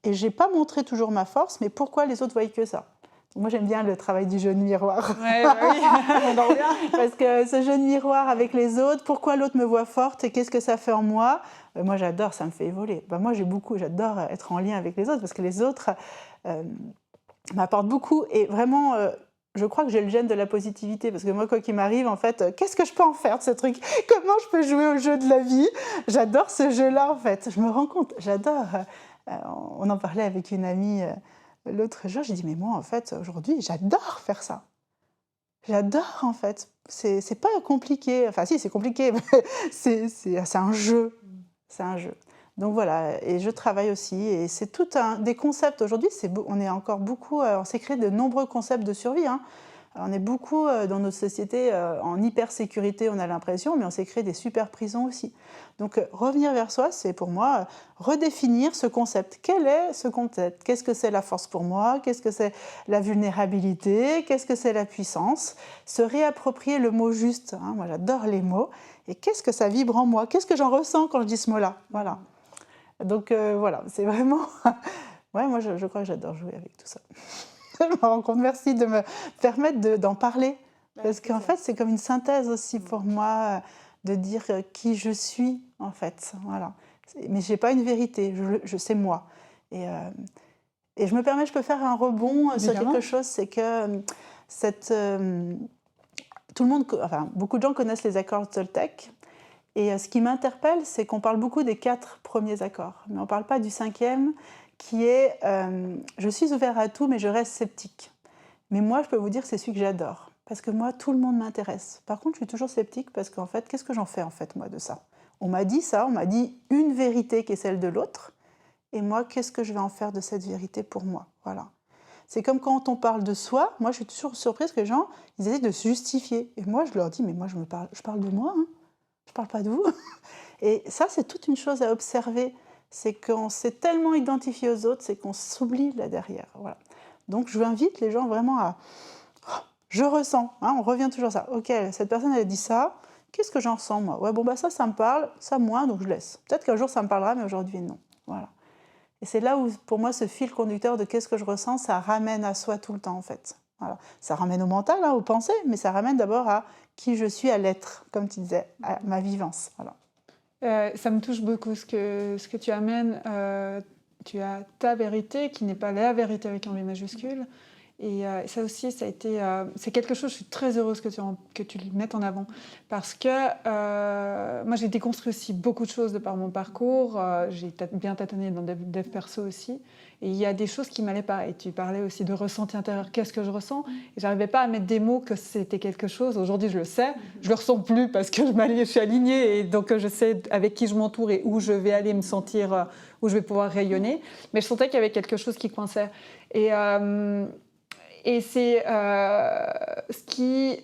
et je n'ai pas montré toujours ma force, mais pourquoi les autres voient que ça? Donc, moi, j'aime bien le travail du jeu de miroir. Ouais, oui. Parce que ce jeu de miroir avec les autres, pourquoi l'autre me voit forte et qu'est-ce que ça fait en moi? Moi, j'adore, ça me fait évoluer. Moi, j'adore être en lien avec les autres parce que les autres m'apportent beaucoup et vraiment... je crois que j'ai le gène de la positivité, parce que moi, quoi qu'il m'arrive, en fait, qu'est-ce que je peux en faire de ce truc? Comment je peux jouer au jeu de la vie? J'adore ce jeu-là, en fait. Je me rends compte, j'adore. On en parlait avec une amie l'autre jour, j'ai dit, mais moi, en fait, aujourd'hui, j'adore faire ça. J'adore, en fait. C'est pas compliqué. Enfin, si, c'est compliqué, mais c'est un jeu. C'est un jeu. Donc voilà, et je travaille aussi, et c'est tout des concepts. Aujourd'hui, on est encore beaucoup, on s'est créé de nombreux concepts de survie. On est beaucoup dans notre société en hyper-sécurité, on a l'impression, mais on s'est créé des super prisons aussi. Donc revenir vers soi, c'est pour moi redéfinir ce concept. Quel est ce concept? Qu'est-ce que c'est la force pour moi? Qu'est-ce que c'est la vulnérabilité? Qu'est-ce que c'est la puissance? Se réapproprier le mot juste. Moi, j'adore les mots. Et qu'est-ce que ça vibre en moi? Qu'est-ce que j'en ressens quand je dis ce mot-là? Voilà. Donc voilà, c'est vraiment... ouais, moi, je crois que j'adore jouer avec tout ça. Je me rends compte, merci de me permettre d'en parler. Parce qu'en fait, c'est comme une synthèse aussi pour moi de dire qui je suis, en fait. Voilà. Mais je n'ai pas une vérité, je sais moi. Et je peux faire un rebond sur quelque chose, c'est que tout le monde, beaucoup de gens connaissent les accords Toltec. Et ce qui m'interpelle, c'est qu'on parle beaucoup des 4 premiers accords, mais on ne parle pas du 5e, qui est je suis ouvert à tout, mais je reste sceptique. Mais moi, je peux vous dire que c'est celui que j'adore, parce que moi, tout le monde m'intéresse. Par contre, je suis toujours sceptique, parce qu'en fait, qu'est-ce que j'en fais, en fait, moi, de ça? On m'a dit ça, on m'a dit une vérité qui est celle de l'autre, et moi, qu'est-ce que je vais en faire de cette vérité pour moi? Voilà. C'est comme quand on parle de soi, moi, je suis toujours surprise que les gens, ils essaient de se justifier. Et moi, je leur dis, mais moi, je parle de moi, je ne parle pas de vous. Et ça, c'est toute une chose à observer. C'est qu'on s'est tellement identifié aux autres, c'est qu'on s'oublie là derrière. Voilà. Donc, je invite les gens vraiment à... je ressens, on revient toujours à ça. Ok, cette personne, elle a dit ça, qu'est-ce que j'en ressens, moi? Ouais, ça me parle, ça moins, donc je laisse. Peut-être qu'un jour, ça me parlera, mais aujourd'hui, non. Voilà. Et c'est là où, pour moi, ce fil conducteur de qu'est-ce que je ressens, ça ramène à soi tout le temps, en fait. Voilà. Ça ramène au mental, aux pensées, mais ça ramène d'abord à qui je suis, à l'être, comme tu disais, à ma vivance. Voilà. Ça me touche beaucoup ce que tu amènes. Tu as ta vérité, qui n'est pas la vérité avec un V majuscule. Et ça aussi, ça a été, c'est quelque chose, je suis très heureuse que tu le mettes en avant. Parce que moi, j'ai déconstruit aussi beaucoup de choses de par mon parcours. J'ai bien tâtonné dans des dev perso aussi. Et il y a des choses qui m'allaient pas. Et tu parlais aussi de ressenti intérieur. Qu'est-ce que je ressens? Et j'arrivais pas à mettre des mots que c'était quelque chose. Aujourd'hui, je le sais. Je le ressens plus parce que je suis alignée. Et donc, je sais avec qui je m'entoure et où je vais aller me sentir, où je vais pouvoir rayonner. Mais je sentais qu'il y avait quelque chose qui coinçait. Et c'est ce qui...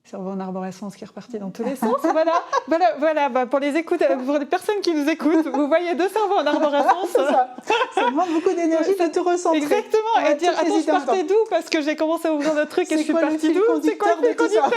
cerveau en arborescence qui est reparti dans tous les sens. Voilà, pour les personnes qui nous écoutent, vous voyez 2 cerveaux en arborescence. C'est ça. Ça demande beaucoup d'énergie de tout recentrer. Exactement. Et dire, attends, je partais d'où? Parce que j'ai commencé à ouvrir le truc et je suis partie d'où? C'est quoi le fil conducteur?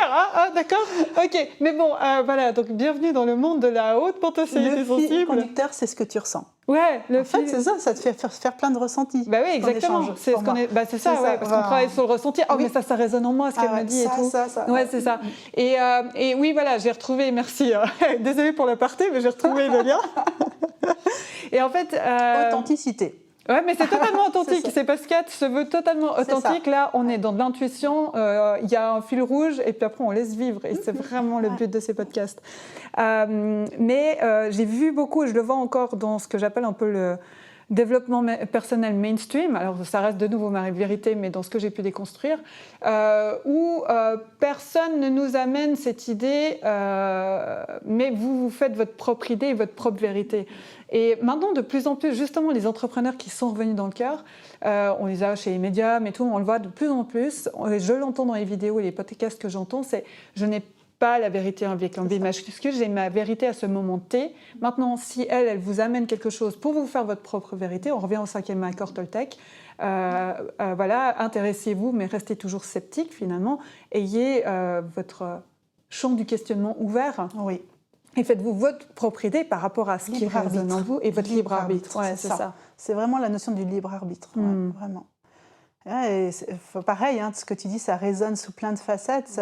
D'accord. Ok. Mais bon, voilà. Donc, bienvenue dans le monde de la haute potentialité sensible. Le fil conducteur, c'est ce que tu ressens. Ouais, En fait, c'est ça, ça te fait faire plein de ressentis. Bah oui, exactement. C'est ce qu'on est. Bah c'est ça, ouais, parce qu'on travaille sur le ressenti. Oh, Oui. mais ça résonne en moi, ce qu'elle me dit ça, et tout. Ça. Ouais, c'est ça. Et oui, voilà, j'ai retrouvé. Merci. Désolée pour l'aparté, mais j'ai retrouvé le lien. Et en fait. Authenticité. Ouais, mais c'est totalement authentique. C'est C'est Pascal se veut totalement authentique. Là, on est dans de l'intuition. Il y a un fil rouge, et puis après, on laisse vivre. Et c'est vraiment le but de ces podcasts. Mais j'ai vu beaucoup, et je le vois encore dans ce que j'appelle un peu le développement personnel mainstream. Alors, ça reste de nouveau ma vérité, mais dans ce que j'ai pu déconstruire, où personne ne nous amène cette idée, mais vous faites votre propre idée et votre propre vérité. Et maintenant, de plus en plus, justement, les entrepreneurs qui sont revenus dans le cœur, on les a chez les médias, mais tout, on le voit de plus en plus. Je l'entends dans les vidéos et les podcasts que j'entends, c'est « je n'ai pas la vérité avec un V majuscule, j'ai ma vérité à ce moment T. Maintenant, si elle vous amène quelque chose pour vous faire votre propre vérité, on revient au 5e accord Toltec, voilà, intéressez-vous, mais restez toujours sceptique finalement. Ayez votre champ du questionnement ouvert. Oui. Et faites-vous votre propre idée par rapport à ce qui résonne en vous et votre libre arbitre. Ouais, c'est ça. C'est vraiment la notion du libre arbitre, vraiment. Ouais, et pareil, hein, ce que tu dis, ça résonne sous plein de facettes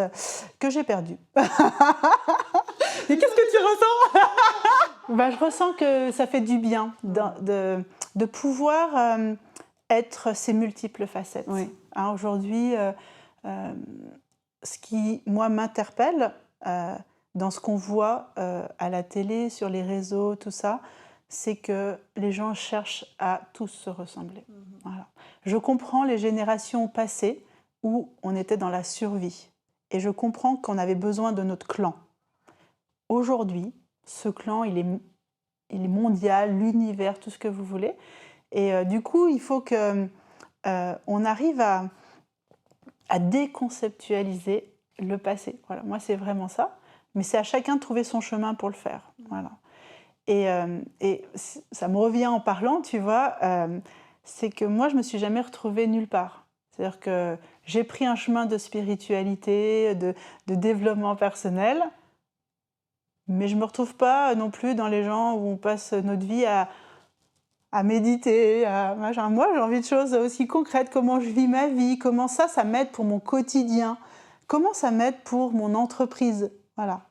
que j'ai perdu. Et qu'est-ce que tu ressens? Je ressens que ça fait du bien de pouvoir être ces multiples facettes. Oui. Hein, aujourd'hui, ce qui, moi, m'interpelle dans ce qu'on voit à la télé, sur les réseaux, tout ça, c'est que les gens cherchent à tous se ressembler. Voilà. Je comprends les générations passées où on était dans la survie. Et je comprends qu'on avait besoin de notre clan. Aujourd'hui, ce clan, il est mondial, l'univers, tout ce que vous voulez. Et du coup, il faut qu'on arrive à déconceptualiser le passé. Voilà. Moi, c'est vraiment ça. Mais c'est à chacun de trouver son chemin pour le faire. Voilà. Et ça me revient en parlant, tu vois, c'est que moi, je ne me suis jamais retrouvée nulle part. C'est-à-dire que j'ai pris un chemin de spiritualité, de développement personnel, mais je ne me retrouve pas non plus dans les gens où on passe notre vie à méditer. Moi, j'ai envie de choses aussi concrètes, comment je vis ma vie, comment ça m'aide pour mon quotidien, comment ça m'aide pour mon entreprise. Voilà,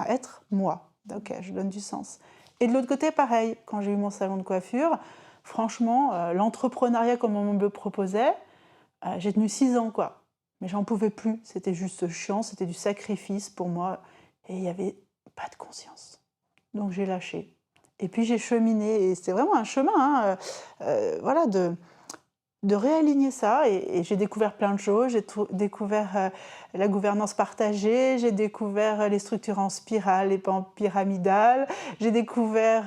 être moi. Ok, je donne du sens. Et de l'autre côté, pareil, quand j'ai eu mon salon de coiffure, franchement, l'entrepreneuriat comme on me le proposait, j'ai tenu 6 ans, quoi. Mais j'en pouvais plus, c'était juste chiant, c'était du sacrifice pour moi, et il n'y avait pas de conscience. Donc j'ai lâché. Et puis j'ai cheminé, et c'était vraiment un chemin, voilà, de réaligner ça, et j'ai découvert plein de choses. J'ai découvert la gouvernance partagée, j'ai découvert les structures en spirale et pas en pyramidale, j'ai découvert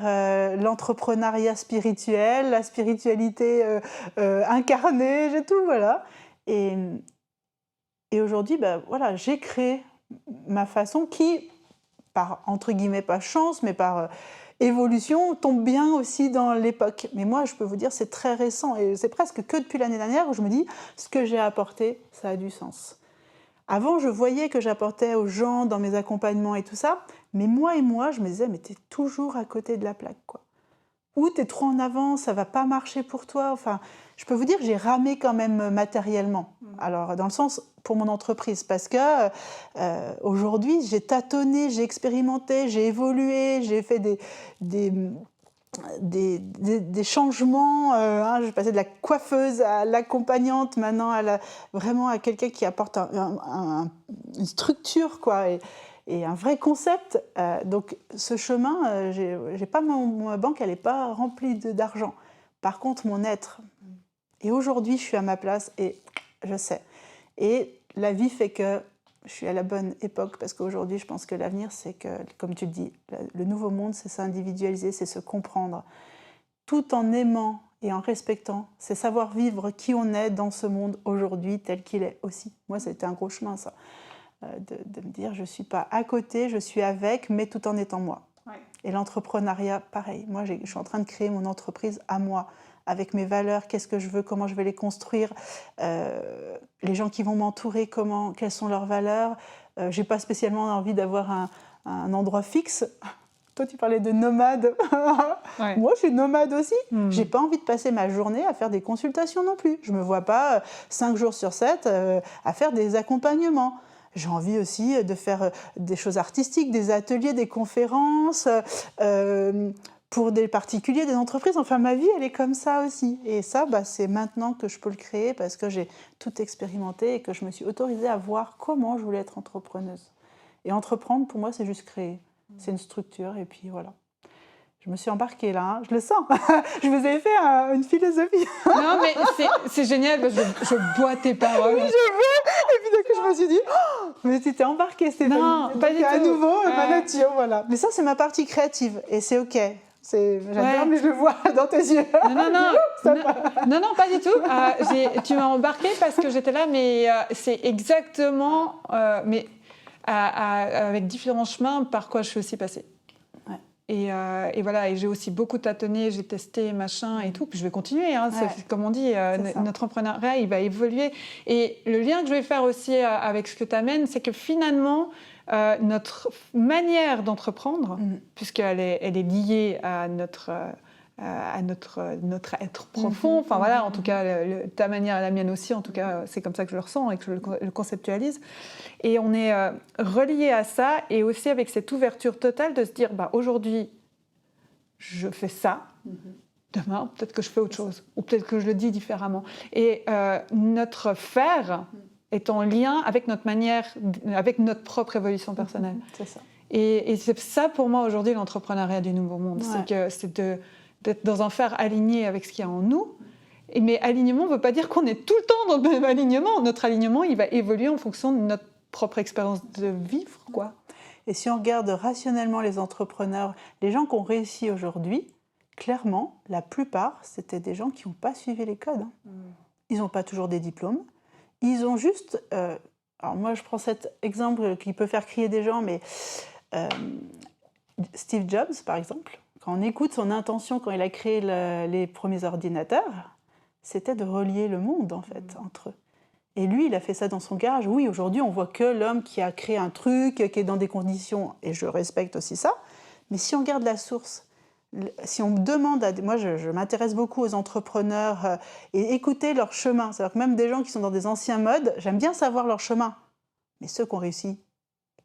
l'entrepreneuriat spirituel, la spiritualité incarnée, j'ai tout, voilà. Et aujourd'hui, voilà, j'ai créé ma façon qui, par, entre guillemets, pas chance, mais par évolution, tombe bien aussi dans l'époque. Mais moi, je peux vous dire, c'est très récent, et c'est presque que depuis l'année dernière où je me dis, ce que j'ai apporté, ça a du sens. Avant, je voyais que j'apportais aux gens dans mes accompagnements et tout ça, mais moi, je me disais, mais t'es toujours à côté de la plaque, quoi. Ou t'es trop en avant, ça va pas marcher pour toi. Enfin, je peux vous dire, j'ai ramé quand même matériellement. Alors, dans le sens pour mon entreprise, parce que aujourd'hui, j'ai tâtonné, j'ai expérimenté, j'ai évolué, j'ai fait des changements. Je passais de la coiffeuse à l'accompagnante, maintenant vraiment à quelqu'un qui apporte une structure, quoi. Et un vrai concept. Donc ce chemin, j'ai pas ma banque, elle n'est pas remplie d'argent. Par contre, mon être. Et aujourd'hui, je suis à ma place et je sais. Et la vie fait que je suis à la bonne époque, parce qu'aujourd'hui, je pense que l'avenir, c'est que, comme tu le dis, le nouveau monde, c'est s'individualiser, c'est se comprendre. Tout en aimant et en respectant, c'est savoir vivre qui on est dans ce monde aujourd'hui, tel qu'il est aussi. Moi, c'était un gros chemin, ça. De me dire, je ne suis pas à côté, je suis avec, mais tout en étant moi. Ouais. Et l'entrepreneuriat, pareil. Moi, je suis en train de créer mon entreprise à moi, avec mes valeurs, qu'est-ce que je veux, comment je vais les construire, les gens qui vont m'entourer, quelles sont leurs valeurs. Je n'ai pas spécialement envie d'avoir un endroit fixe. Toi, tu parlais de nomade. Ouais. Moi, je suis nomade aussi. J'ai pas envie de passer ma journée à faire des consultations non plus. Je me vois pas 5 jours sur 7 à faire des accompagnements. J'ai envie aussi de faire des choses artistiques, des ateliers, des conférences pour des particuliers, des entreprises. Enfin, ma vie, elle est comme ça aussi. Et ça, c'est maintenant que je peux le créer parce que j'ai tout expérimenté et que je me suis autorisée à voir comment je voulais être entrepreneuse. Et entreprendre, pour moi, c'est juste créer. C'est une structure et puis voilà. Je me suis embarquée là, hein. Je le sens. Je vous ai fait une philosophie. Non, mais c'est génial, parce que je bois tes paroles. Oui, je veux. Et puis d'un coup, je me suis dit, oh, mais tu t'es embarquée, Stéphanie. Non, pas du tout. À nouveau, ma nature, voilà. Mais ça, c'est ma partie créative et c'est OK. J'adore, mais je le vois dans tes yeux. Non, pas du tout. Tu m'as embarquée parce que j'étais là, mais c'est exactement, avec différents chemins par quoi je suis aussi passée. Ouais. Et voilà, et j'ai aussi beaucoup tâtonné, j'ai testé, machin et tout, puis je vais continuer. Hein, Ouais. comme on dit, notre entrepreneuriat, il va évoluer. Et le lien que je vais faire aussi avec ce que tu amènes, c'est que finalement, notre manière d'entreprendre, puisqu'elle est liée à notre être profond, enfin voilà, en tout cas, ta manière et la mienne aussi, en tout cas, c'est comme ça que je le ressens et que je le conceptualise. Et on est relié à ça, et aussi avec cette ouverture totale de se dire, aujourd'hui, je fais ça, demain, peut-être que je fais autre chose, ou peut-être que je le dis différemment. Et notre faire est en lien avec notre manière, avec notre propre évolution personnelle. C'est ça. Et c'est ça, pour moi, aujourd'hui, l'entrepreneuriat du nouveau monde. Ouais. C'est d'être dans un faire aligné avec ce qu'il y a en nous. Mais alignement ne veut pas dire qu'on est tout le temps dans le même alignement. Notre alignement, il va évoluer en fonction de notre propre expérience de vivre, quoi. Et si on regarde rationnellement les entrepreneurs, les gens qui ont réussi aujourd'hui, clairement, la plupart, c'était des gens qui n'ont pas suivi les codes. Ils n'ont pas toujours des diplômes. Ils ont juste... alors moi, je prends cet exemple qui peut faire crier des gens, mais Steve Jobs, par exemple, quand on écoute son intention quand il a créé les premiers ordinateurs, c'était de relier le monde, en fait, entre eux. Et lui, il a fait ça dans son garage. Oui, aujourd'hui, on voit que l'homme qui a créé un truc, qui est dans des conditions, et je respecte aussi ça, mais si on regarde la source, si on me demande, moi je m'intéresse beaucoup aux entrepreneurs et écouter leur chemin, c'est-à-dire que même des gens qui sont dans des anciens modes, j'aime bien savoir leur chemin, mais ceux qui ont réussi,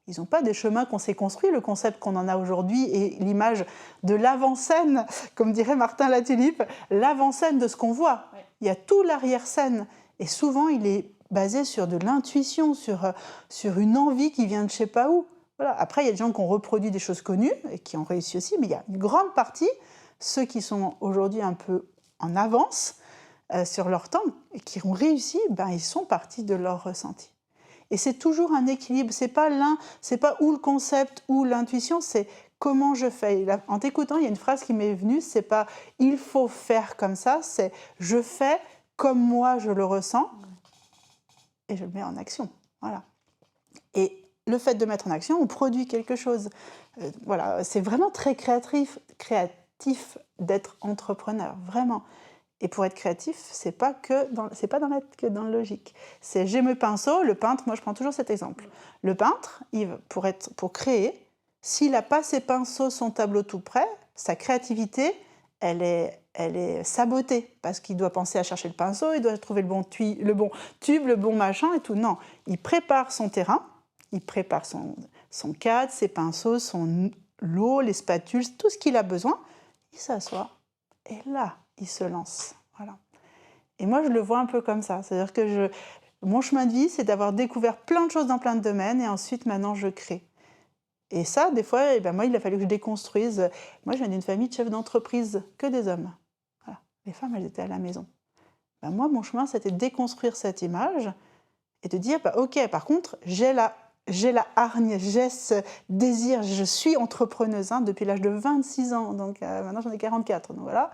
ils n'ont pas des chemins qu'on s'est construits, le concept qu'on en a aujourd'hui et l'image de l'avant-scène, comme dirait Martin Latulippe, l'avant-scène de ce qu'on voit. Ouais. Il y a tout l'arrière-scène et souvent il est basé sur de l'intuition, sur une envie qui vient de je ne sais pas où. Voilà. Après, il y a des gens qui ont reproduit des choses connues et qui ont réussi aussi, mais il y a une grande partie, ceux qui sont aujourd'hui un peu en avance sur leur temps et qui ont réussi, ils sont partis de leur ressenti. Et c'est toujours un équilibre, c'est pas ou le concept ou l'intuition, c'est comment je fais. En t'écoutant, il y a une phrase qui m'est venue, c'est pas « il faut faire comme ça », c'est « je fais comme moi je le ressens et je le mets en action ». Voilà. Et le fait de mettre en action, on produit quelque chose. Voilà, c'est vraiment très créatif d'être entrepreneur, vraiment. Et pour être créatif, c'est pas que dans le logique. C'est j'ai mes pinceaux, le peintre, moi je prends toujours cet exemple. Le peintre, pour créer, s'il n'a pas ses pinceaux, son tableau tout prêt, sa créativité, elle est sabotée parce qu'il doit penser à chercher le pinceau, il doit trouver le bon tube, le bon machin et tout. Non, il prépare son terrain, il prépare son cadre, ses pinceaux, l'eau, les spatules, tout ce qu'il a besoin. Il s'assoit et là, il se lance. Voilà. Et moi, je le vois un peu comme ça. C'est-à-dire que mon chemin de vie, c'est d'avoir découvert plein de choses dans plein de domaines et ensuite, maintenant, je crée. Et ça, des fois, moi, il a fallu que je déconstruise. Moi, je viens d'une famille de chefs d'entreprise, que des hommes. Voilà. Les femmes, elles étaient à la maison. Moi, mon chemin, c'était de déconstruire cette image et de dire, OK, par contre, j'ai la hargne, j'ai ce désir, je suis entrepreneuse depuis l'âge de 26 ans, donc maintenant j'en ai 44, donc voilà.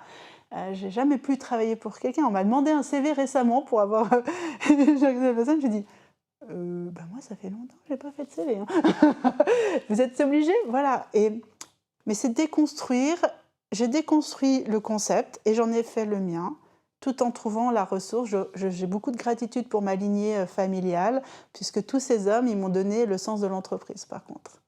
J'ai jamais pu travailler pour quelqu'un. On m'a demandé un CV récemment pour avoir... J'ai personne, je dis, moi ça fait longtemps que je n'ai pas fait de CV. Hein. Vous êtes obligés, voilà. Mais c'est déconstruire, j'ai déconstruit le concept et j'en ai fait le mien, tout en trouvant la ressource. J'ai beaucoup de gratitude pour ma lignée familiale, puisque tous ces hommes, ils m'ont donné le sens de l'entreprise, par contre.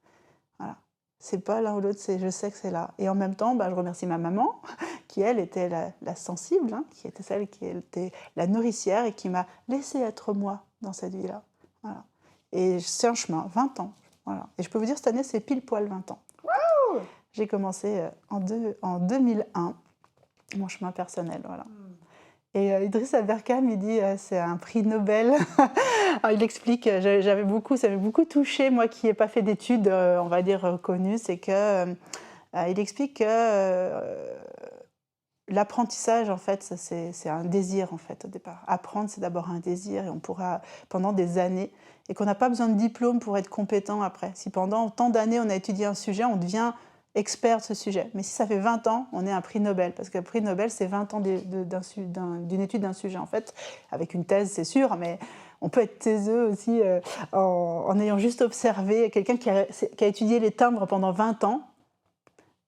Voilà. C'est pas l'un ou l'autre, je sais que c'est là. Et en même temps, je remercie ma maman, qui elle était la sensible, hein, qui était celle qui était la nourricière et qui m'a laissé être moi dans cette vie-là. Voilà. Et c'est un chemin, 20 ans. Voilà. Et je peux vous dire, cette année, c'est pile poil 20 ans. Wow. J'ai commencé en 2001, mon chemin personnel. Voilà. Et Idriss Aberkane, il dit c'est un prix Nobel. Alors, il explique, ça m'avait beaucoup touché, moi qui n'ai pas fait d'études, on va dire, connues, c'est que il explique que l'apprentissage, en fait, c'est un désir, en fait, au départ. Apprendre, c'est d'abord un désir, et on pourra, pendant des années, et qu'on n'a pas besoin de diplôme pour être compétent après. Si pendant tant d'années, on a étudié un sujet, on devient expert de ce sujet. Mais si ça fait 20 ans, on est un prix Nobel, parce que le prix Nobel, c'est 20 ans d'une étude d'un sujet, en fait. Avec une thèse, c'est sûr, mais on peut être taiseux aussi en ayant juste observé quelqu'un qui a étudié les timbres pendant 20 ans.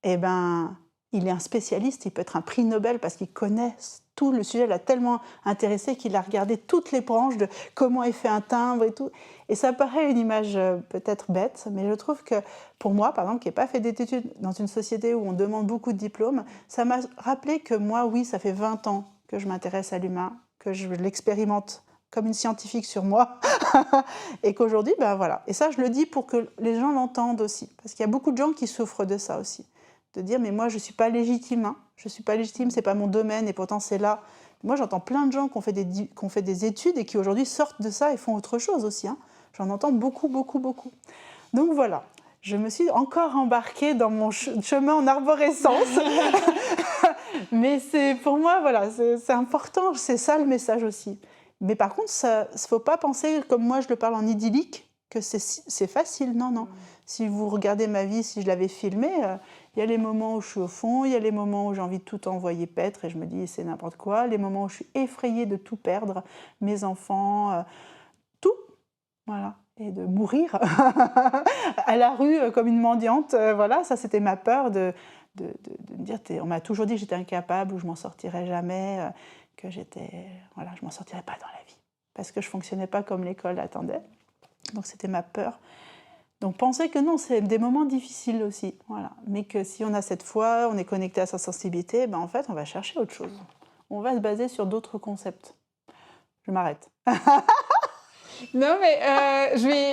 Eh ben, il est un spécialiste, il peut être un prix Nobel parce qu'il connaît tout le sujet, l'a tellement intéressé qu'il a regardé toutes les branches de comment est fait un timbre et tout. Et ça paraît une image peut-être bête, mais je trouve que pour moi, par exemple, qui n'ai pas fait d'études dans une société où on demande beaucoup de diplômes, ça m'a rappelé que moi, oui, ça fait 20 ans que je m'intéresse à l'humain, que je l'expérimente comme une scientifique sur moi, et qu'aujourd'hui, voilà. Et ça, je le dis pour que les gens l'entendent aussi, parce qu'il y a beaucoup de gens qui souffrent de ça aussi. De dire, mais moi, je ne suis pas légitime, hein. Je ne suis pas légitime, ce n'est pas mon domaine, et pourtant c'est là. Moi, j'entends plein de gens qui ont fait des études et qui aujourd'hui sortent de ça et font autre chose aussi, hein. J'en entends beaucoup, beaucoup, beaucoup. Donc voilà, je me suis encore embarquée dans mon chemin en arborescence. Mais pour moi, voilà, c'est important, c'est ça le message aussi. Mais par contre, il ne faut pas penser, comme moi je le parle en idyllique, que c'est facile. Non, non. Si vous regardez ma vie, si je l'avais filmée, il y a les moments où je suis au fond, il y a les moments où j'ai envie de tout envoyer paître et je me dis c'est n'importe quoi, les moments où je suis effrayée de tout perdre, mes enfants, tout, voilà, et de mourir à la rue comme une mendiante, voilà, ça c'était ma peur de me dire, on m'a toujours dit que j'étais incapable ou je m'en sortirais jamais, que je m'en sortirais pas dans la vie, parce que je fonctionnais pas comme l'école attendait, donc c'était ma peur. Donc pensez que non, c'est des moments difficiles aussi, voilà. Mais que si on a cette foi, on est connecté à sa sensibilité, en fait, on va chercher autre chose. On va se baser sur d'autres concepts. Je m'arrête. Non, mais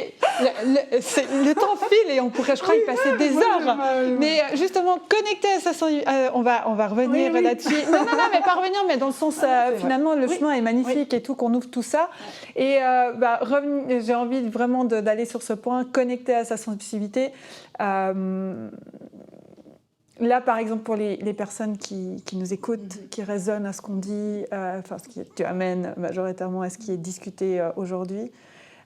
le temps file et on pourrait, je crois, y passer des heures. Mais justement, connecter à sa sensibilité, on va revenir là-dessus. Non, mais pas revenir, mais dans le sens, finalement, le chemin est magnifique et tout, qu'on ouvre tout ça. Et j'ai envie vraiment d'aller sur ce point, connecter à sa sensibilité. Là, par exemple, pour les personnes qui nous écoutent, qui résonnent à ce qu'on dit, ce que tu amènes majoritairement à ce qui est discuté aujourd'hui,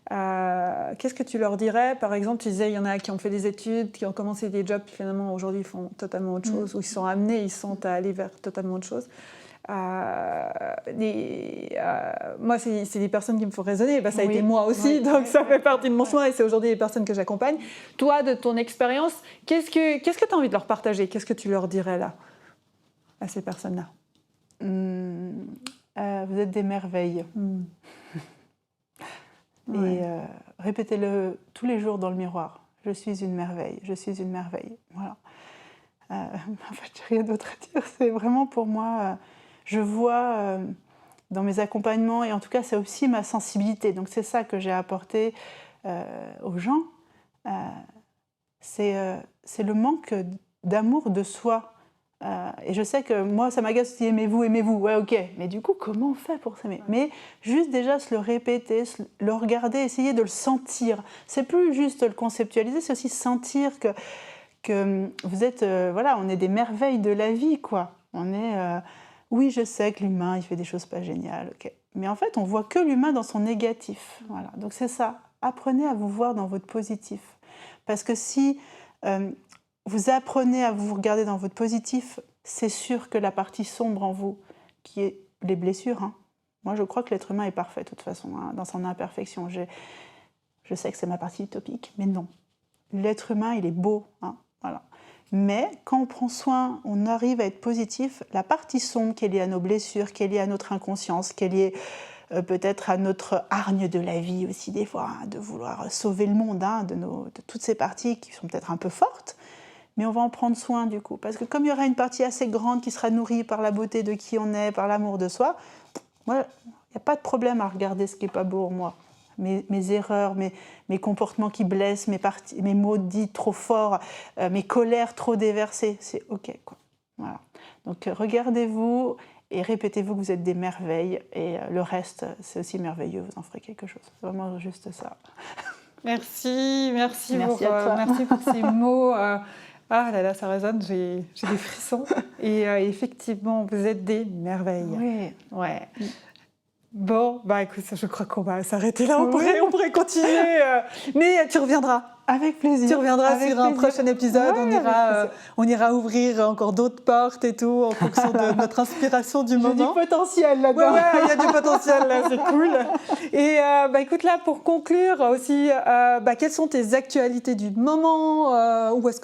qu'est-ce que tu leur dirais? Par exemple, tu disais, il y en a qui ont fait des études, qui ont commencé des jobs, puis finalement, aujourd'hui, ils font totalement autre chose, ou ils sont amenés, ils sont à aller vers totalement autre chose. Moi, c'est des personnes qui me font raisonner. Ça a été moi aussi, donc ça fait partie de mon chemin et c'est aujourd'hui les personnes que j'accompagne. Toi, de ton expérience, qu'est-ce que tu as envie de leur partager? Qu'est-ce que tu leur dirais là, à ces personnes-là? Vous êtes des merveilles. Et répétez-le tous les jours dans le miroir. Je suis une merveille, je suis une merveille. Voilà. En fait, j'ai rien d'autre à dire. C'est vraiment pour moi... je vois dans mes accompagnements, et en tout cas c'est aussi ma sensibilité, donc c'est ça que j'ai apporté aux gens, c'est le manque d'amour de soi. Et je sais que moi ça m'agace de dire aimez-vous, ouais ok, mais du coup comment on fait pour s'aimer? Mais juste déjà se le répéter, le regarder, essayer de le sentir, c'est plus juste le conceptualiser, c'est aussi sentir que vous êtes, on est des merveilles de la vie, quoi. On est... oui, je sais que l'humain, il fait des choses pas géniales, ok. Mais en fait, on voit que l'humain dans son négatif. Voilà. Donc c'est ça. Apprenez à vous voir dans votre positif. Parce que si vous apprenez à vous regarder dans votre positif, c'est sûr que la partie sombre en vous, qui est les blessures, hein. Moi, je crois que l'être humain est parfait, de toute façon, hein, dans son imperfection. Je sais que c'est ma partie utopique, mais non. L'être humain, il est beau, hein, voilà. Mais quand on prend soin, on arrive à être positif, la partie sombre qui est liée à nos blessures, qui est liée à notre inconscience, qui est liée peut-être à notre hargne de la vie aussi des fois, hein, de vouloir sauver le monde, hein, de toutes ces parties qui sont peut-être un peu fortes, mais on va en prendre soin du coup. Parce que comme il y aura une partie assez grande qui sera nourrie par la beauté de qui on est, par l'amour de soi, moi, il n'y a pas de problème à regarder ce qui n'est pas beau en moi. Mes erreurs, mes comportements qui blessent, mes mots dits trop forts, mes colères trop déversées, c'est OK, quoi. Voilà. Donc regardez-vous et répétez-vous que vous êtes des merveilles et le reste, c'est aussi merveilleux, vous en ferez quelque chose. C'est vraiment juste ça. Merci pour ces mots. Ah là là, ça résonne, j'ai des frissons. Et effectivement, vous êtes des merveilles. Oui. Ouais. Bon, écoute, je crois qu'on va s'arrêter là. On pourrait continuer. Mais tu reviendras. Avec plaisir. Tu reviendras avec sur plaisir. Un prochain épisode. On ira ouvrir encore d'autres portes et tout, en fonction de notre inspiration du moment. Il y a du potentiel là-dedans. Ouais, il y a du potentiel là, c'est cool. Et écoute, là, pour conclure aussi, quelles sont tes actualités du moment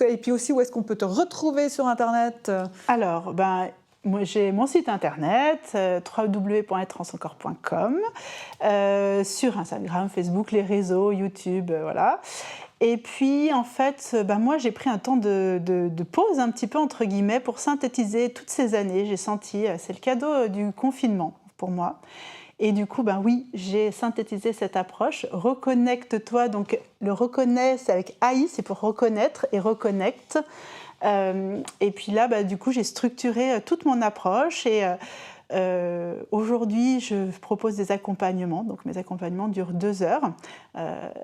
et puis aussi, où est-ce qu'on peut te retrouver sur Internet? Alors, moi, j'ai mon site internet, www.être-ensemble-encore.com, sur Instagram, Facebook, les réseaux, YouTube, voilà. Et puis, en fait, moi, j'ai pris un temps de pause, un petit peu, entre guillemets, pour synthétiser toutes ces années. J'ai senti, c'est le cadeau du confinement pour moi. Et du coup, oui, j'ai synthétisé cette approche. Reconnecte-toi, donc le reconnais, c'est avec AI, c'est pour reconnaître, et reconnecte. Et puis là, du coup, j'ai structuré toute mon approche et aujourd'hui, je propose des accompagnements. Donc, mes accompagnements durent 2 heures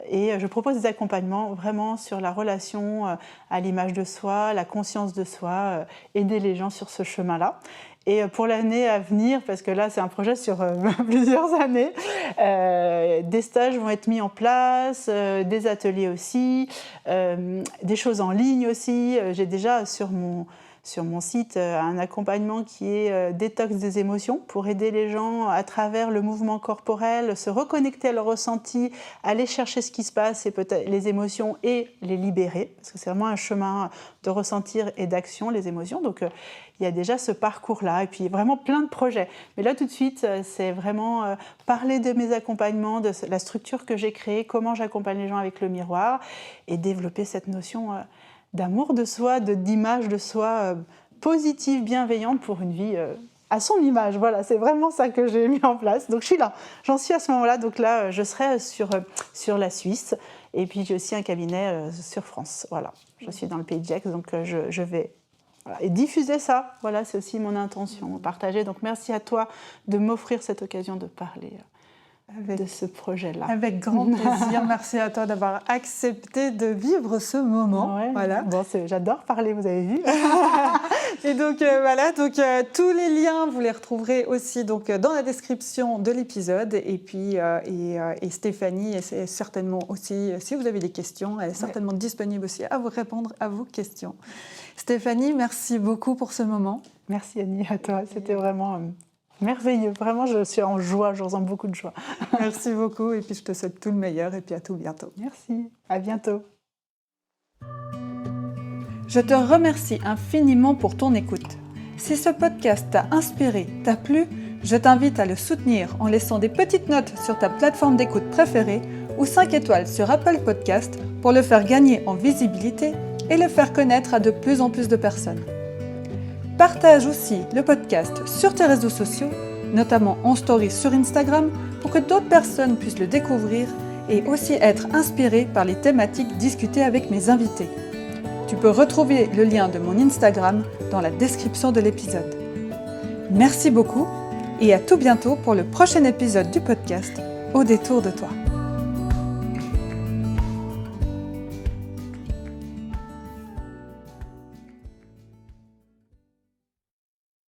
et je propose des accompagnements vraiment sur la relation à l'image de soi, la conscience de soi, aider les gens sur ce chemin-là. Et pour l'année à venir, parce que là, c'est un projet sur plusieurs années, des stages vont être mis en place, des ateliers aussi, des choses en ligne aussi. J'ai déjà sur mon site un accompagnement qui est détox des émotions pour aider les gens à travers le mouvement corporel, se reconnecter à leur ressenti, aller chercher ce qui se passe et peut-être les émotions et les libérer, parce que c'est vraiment un chemin de ressentir et d'action, les émotions. Donc il y a déjà ce parcours-là et puis vraiment plein de projets. Mais là tout de suite, c'est vraiment parler de mes accompagnements, de la structure que j'ai créée, comment j'accompagne les gens avec le miroir et développer cette notion d'amour de soi, d'image de soi positive, bienveillante pour une vie à son image. Voilà, c'est vraiment ça que j'ai mis en place. Donc je suis là, j'en suis à ce moment-là. Donc là, je serai sur la Suisse et puis j'ai aussi un cabinet sur France. Voilà, je suis dans le pays de Gex, donc je vais et diffuser ça. Voilà, c'est aussi mon intention, partager. Donc merci à toi de m'offrir cette occasion de parler de ce projet-là. Avec grand plaisir. Merci à toi d'avoir accepté de vivre ce moment. Ouais. Voilà. Bon, j'adore parler, vous avez vu. Et donc tous les liens, vous les retrouverez aussi donc, dans la description de l'épisode. Et puis et Stéphanie est certainement aussi, si vous avez des questions, elle est certainement disponible aussi à vous répondre à vos questions. Stéphanie, merci beaucoup pour ce moment. Merci Annie, à toi. C'était vraiment merveilleux. Vraiment, je suis en joie, je ressens beaucoup de joie. Merci beaucoup et puis je te souhaite tout le meilleur et puis à tout bientôt. Merci, à bientôt. Je te remercie infiniment pour ton écoute. Si ce podcast t'a inspiré, t'a plu, je t'invite à le soutenir en laissant des petites notes sur ta plateforme d'écoute préférée ou 5 étoiles sur Apple Podcast pour le faire gagner en visibilité et le faire connaître à de plus en plus de personnes. Partage aussi le podcast sur tes réseaux sociaux, notamment en story sur Instagram, pour que d'autres personnes puissent le découvrir et aussi être inspirées par les thématiques discutées avec mes invités. Tu peux retrouver le lien de mon Instagram dans la description de l'épisode. Merci beaucoup et à tout bientôt pour le prochain épisode du podcast Au détour de toi.